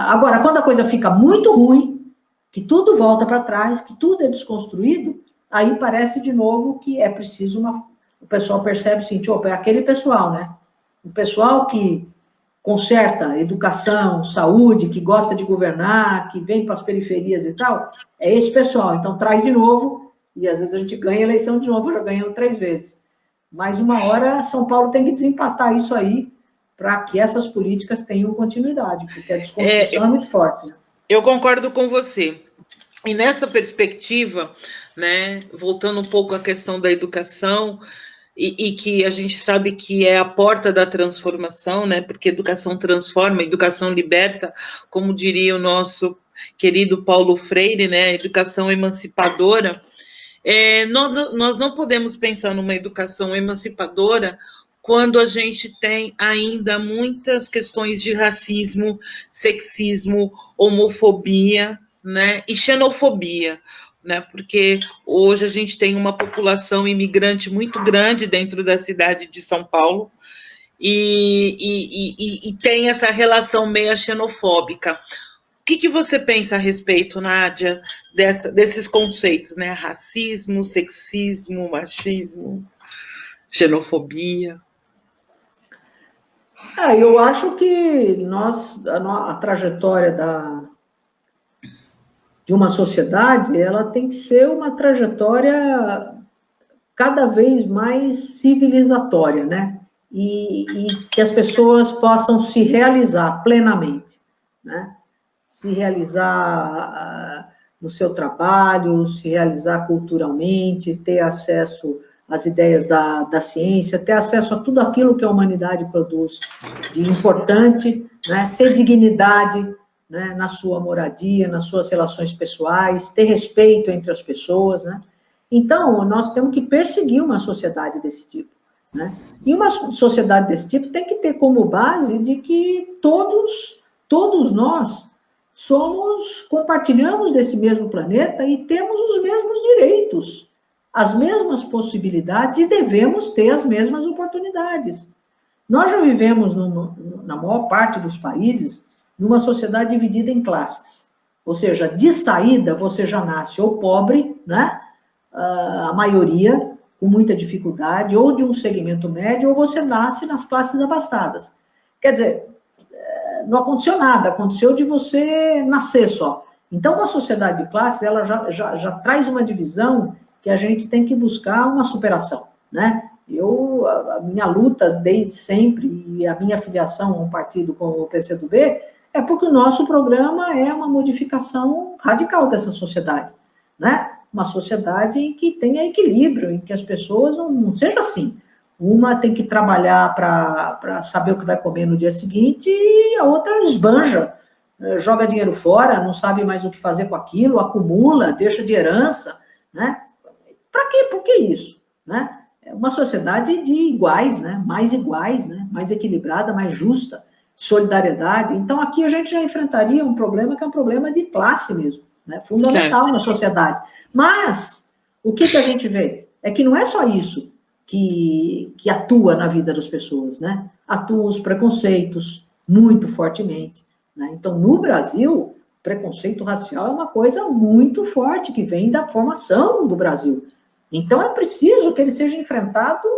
Speaker 2: agora, quando a coisa fica muito ruim, que tudo volta para trás, que tudo é desconstruído, aí parece de novo que é preciso o pessoal percebe assim, opa, é aquele pessoal, né? O pessoal que conserta educação, saúde, que gosta de governar, que vem para as periferias e tal, é esse pessoal. Então, traz de novo, e às vezes a gente ganha a eleição de novo, já ganhamos 3 vezes. Mas uma hora, São Paulo tem que desempatar isso aí, para que essas políticas tenham continuidade, porque a desconstrução é muito forte. Né?
Speaker 1: Eu concordo com você. E nessa perspectiva, né, voltando um pouco à questão da educação, e que a gente sabe que é a porta da transformação, né? Porque educação transforma, educação liberta, como diria o nosso querido Paulo Freire, né? Educação emancipadora. Nós não podemos pensar numa educação emancipadora quando a gente tem ainda muitas questões de racismo, sexismo, homofobia, né? E xenofobia. Né, porque hoje a gente tem uma população imigrante muito grande dentro da cidade de São Paulo, e tem essa relação meio xenofóbica. O que você pensa a respeito, Nádia, desses conceitos, né? Racismo, sexismo, machismo, xenofobia?
Speaker 2: Eu acho que a trajetória de uma sociedade, ela tem que ser uma trajetória cada vez mais civilizatória, né? E que as pessoas possam se realizar plenamente, né? Se realizar no seu trabalho, se realizar culturalmente, ter acesso às ideias da ciência, ter acesso a tudo aquilo que a humanidade produz de importante, né? Ter dignidade, né? Na sua moradia, nas suas relações pessoais, ter respeito entre as pessoas, né? Então, nós temos que perseguir uma sociedade desse tipo, né? E uma sociedade desse tipo tem que ter como base de que todos nós compartilhamos desse mesmo planeta e temos os mesmos direitos, as mesmas possibilidades e devemos ter as mesmas oportunidades. Nós já vivemos, na maior parte dos países, numa sociedade dividida em classes. Ou seja, de saída, você já nasce ou pobre, né? A maioria com muita dificuldade, ou de um segmento médio, ou você nasce nas classes abastadas. Quer dizer, não aconteceu nada, aconteceu de você nascer só. Então, uma sociedade de classes, ela já traz uma divisão que a gente tem que buscar uma superação, né? A minha luta desde sempre, e a minha filiação a um partido como o PCdoB, é porque o nosso programa é uma modificação radical dessa sociedade, né? Uma sociedade em que tenha equilíbrio, em que as pessoas não seja assim. Uma tem que trabalhar para saber o que vai comer no dia seguinte e a outra esbanja, joga dinheiro fora, não sabe mais o que fazer com aquilo, acumula, deixa de herança, né? Para quê? Por que isso? Né? É uma sociedade de iguais, né? Mais equilibrada, mais justa, solidariedade. Então, aqui a gente já enfrentaria um problema que é um problema de classe mesmo, né? Fundamental certo. Na sociedade. Mas, o que a gente vê? É que não é só isso que atua na vida das pessoas, né? Atuam os preconceitos muito fortemente, né? Então, no Brasil, preconceito racial é uma coisa muito forte, que vem da formação do Brasil. Então, é preciso que ele seja enfrentado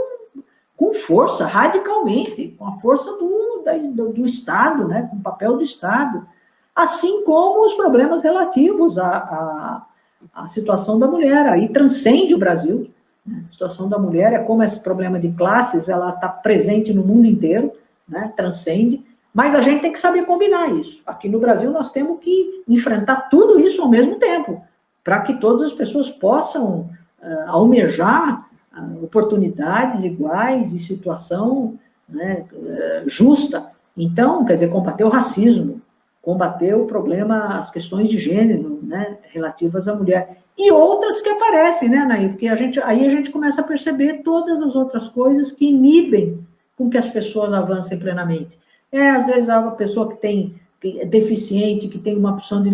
Speaker 2: com força, radicalmente, com a força do Estado, né? Com o papel do Estado, assim como os problemas relativos à situação da mulher, aí transcende o Brasil. A situação da mulher é como esse problema de classes, ela está presente no mundo inteiro, né? Transcende, mas a gente tem que saber combinar isso. Aqui no Brasil nós temos que enfrentar tudo isso ao mesmo tempo, para que todas as pessoas possam almejar oportunidades iguais e situação, né, justa. Então, quer dizer, combater o racismo, combater o problema, as questões de gênero, né, relativas à mulher. E outras que aparecem, né, Nair? Porque aí a gente começa a perceber todas as outras coisas que inibem com que as pessoas avancem plenamente. Às vezes, há uma pessoa que é deficiente, que tem uma opção de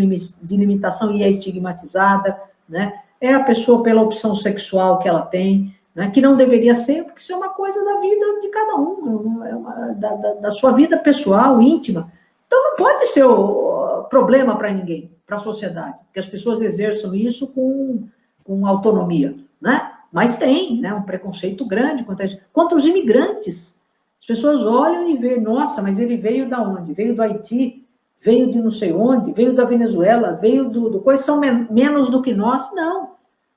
Speaker 2: limitação e é estigmatizada, né? É a pessoa pela opção sexual que ela tem, né, que não deveria ser, porque isso é uma coisa da vida de cada um, da sua vida pessoal, íntima. Então, não pode ser o problema para ninguém, para a sociedade, que as pessoas exerçam isso com autonomia, né? Mas tem, né, um preconceito grande contra os imigrantes. As pessoas olham e veem, nossa, mas ele veio da onde? Veio do Haiti, veio de não sei onde, veio da Venezuela, veio do coisa, são menos do que nós. Não,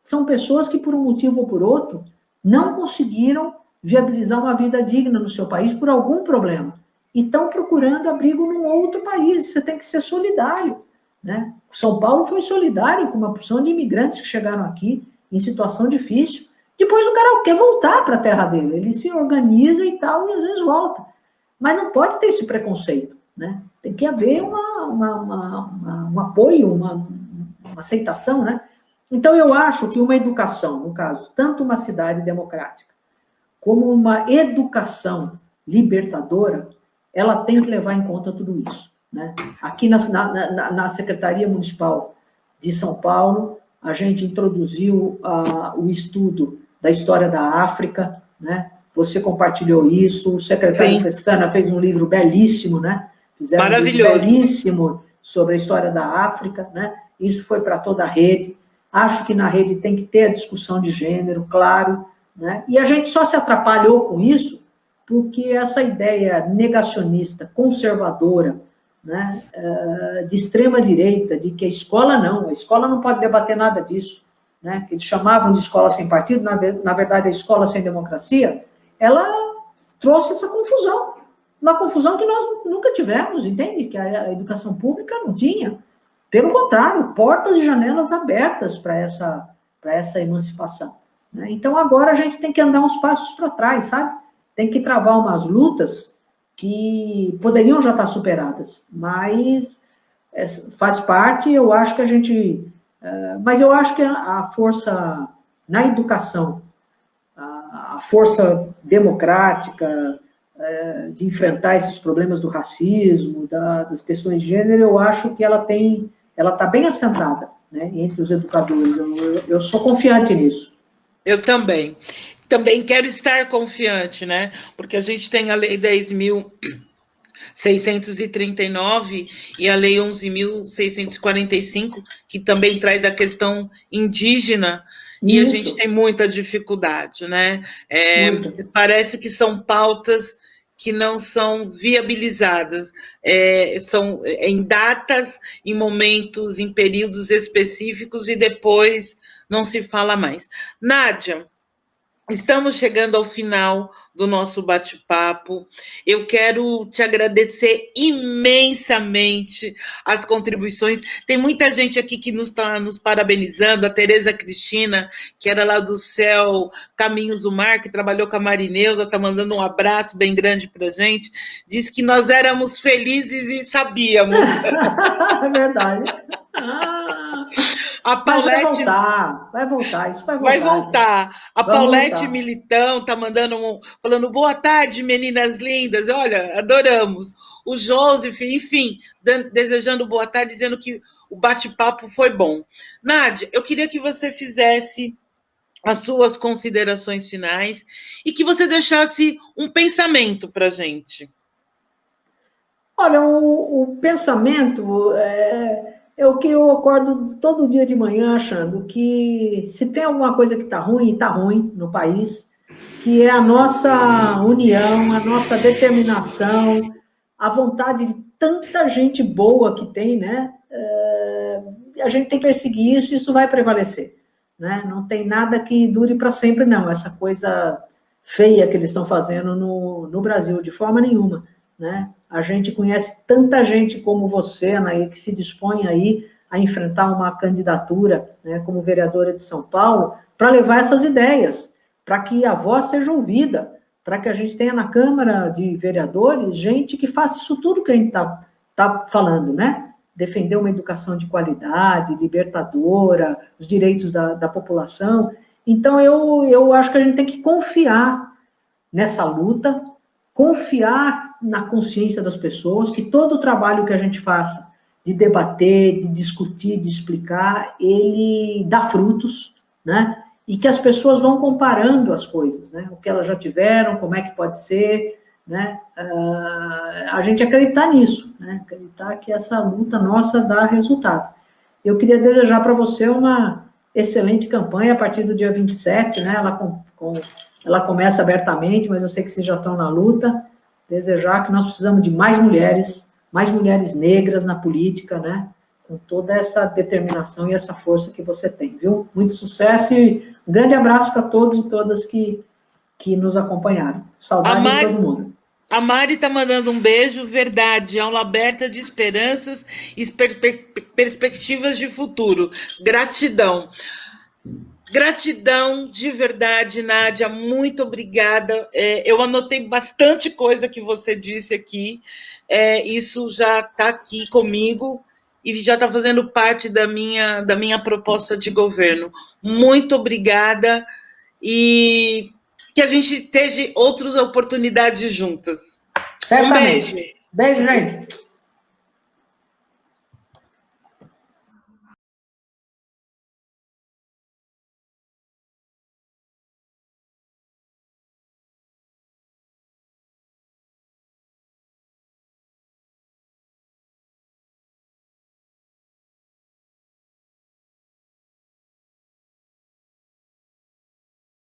Speaker 2: são pessoas que, por um motivo ou por outro, não conseguiram viabilizar uma vida digna no seu país por algum problema. E estão procurando abrigo num outro país. Você tem que ser solidário, né? São Paulo foi solidário com uma porção de imigrantes que chegaram aqui em situação difícil. Depois o cara quer voltar para a terra dele. Ele se organiza e tal, e às vezes volta. Mas não pode ter esse preconceito, né? Tem que haver um apoio, uma aceitação, né? Então, eu acho que uma educação, no caso, tanto uma cidade democrática, como uma educação libertadora, ela tem que levar em conta tudo isso, né? Aqui na Secretaria Municipal de São Paulo, a gente introduziu o estudo da história da África, né? você compartilhou isso, o secretário Pestana fez um livro belíssimo, né? Fizeram
Speaker 1: maravilhoso.
Speaker 2: Um livro belíssimo sobre a história da África, né? Isso foi para toda a rede. Acho que na rede tem que ter a discussão de gênero, claro, né? E a gente só se atrapalhou com isso porque essa ideia negacionista, conservadora, né, de extrema-direita, de que a escola não pode debater nada disso, né, que eles chamavam de escola sem partido, na verdade a escola sem democracia, ela trouxe essa confusão, uma confusão que nós nunca tivemos, entende? Que a educação pública não tinha. Pelo contrário, portas e janelas abertas para essa emancipação, né? Então, agora a gente tem que andar uns passos para trás, sabe? Tem que travar umas lutas que poderiam já estar superadas, mas faz parte, eu acho que a gente... Mas eu acho que a força na educação, a força democrática de enfrentar esses problemas do racismo, das questões de gênero, eu acho que ela está bem assentada, né, entre os educadores. Eu sou confiante nisso.
Speaker 1: Eu também. Também quero estar confiante, né? Porque a gente tem a Lei 10.639 e a Lei 11.645, que também traz a questão indígena, e a gente tem muita dificuldade, né? Parece que são pautas que não são viabilizadas, são em datas, em momentos, em períodos específicos, e depois não se fala mais. Nádia, estamos chegando ao final do nosso bate-papo. Eu quero te agradecer imensamente as contribuições. Tem muita gente aqui que nos está nos parabenizando. A Tereza Cristina, que era lá do Céu Caminhos do Mar, que trabalhou com a Marineusa, está mandando um abraço bem grande para a gente. Diz que nós éramos felizes e sabíamos.
Speaker 2: É verdade.
Speaker 1: A Paulette...
Speaker 2: vai voltar, isso vai voltar.
Speaker 1: Vai voltar. A Paulette Militão está falando boa tarde, meninas lindas. Olha, adoramos. O Joseph, enfim, desejando boa tarde, dizendo que o bate-papo foi bom. Nádia, eu queria que você fizesse as suas considerações finais e que você deixasse um pensamento para a gente.
Speaker 2: Olha, o pensamento é o que eu acordo todo dia de manhã achando que se tem alguma coisa que está ruim no país, que é a nossa união, a nossa determinação, a vontade de tanta gente boa que tem, né? A gente tem que perseguir isso e isso vai prevalecer, né? Não tem nada que dure para sempre, não, essa coisa feia que eles estão fazendo no Brasil, de forma nenhuma, né? A gente conhece tanta gente como você, Anaí, que se dispõe aí a enfrentar uma candidatura, né, como vereadora de São Paulo, para levar essas ideias, para que a voz seja ouvida, para que a gente tenha na Câmara de Vereadores gente que faça isso tudo que a gente tá falando, né? Defender uma educação de qualidade, libertadora, os direitos da população. Então, eu acho que a gente tem que confiar nessa luta, confiar na consciência das pessoas, que todo o trabalho que a gente faça de debater, de discutir, de explicar, ele dá frutos, né? E que as pessoas vão comparando as coisas, né? O que elas já tiveram, como é que pode ser, né? A gente acreditar nisso, né? Acreditar que essa luta nossa dá resultado. Eu queria desejar para você uma excelente campanha a partir do dia 27, né? Ela começa abertamente, mas eu sei que vocês já estão na luta. Desejar que nós precisamos de mais mulheres negras na política, né? Com toda essa determinação e essa força que você tem, viu? Muito sucesso e um grande abraço para todos e todas que nos acompanharam. Saudade de todo mundo.
Speaker 1: A Mari está mandando um beijo, verdade, aula aberta de esperanças e perspectivas de futuro. Gratidão. Gratidão, de verdade, Nádia, muito obrigada. Eu anotei bastante coisa que você disse aqui, isso já está aqui comigo e já está fazendo parte da minha proposta de governo. Muito obrigada e que a gente tenha outras oportunidades juntas.
Speaker 2: Certamente. Um beijo. Beijo, gente.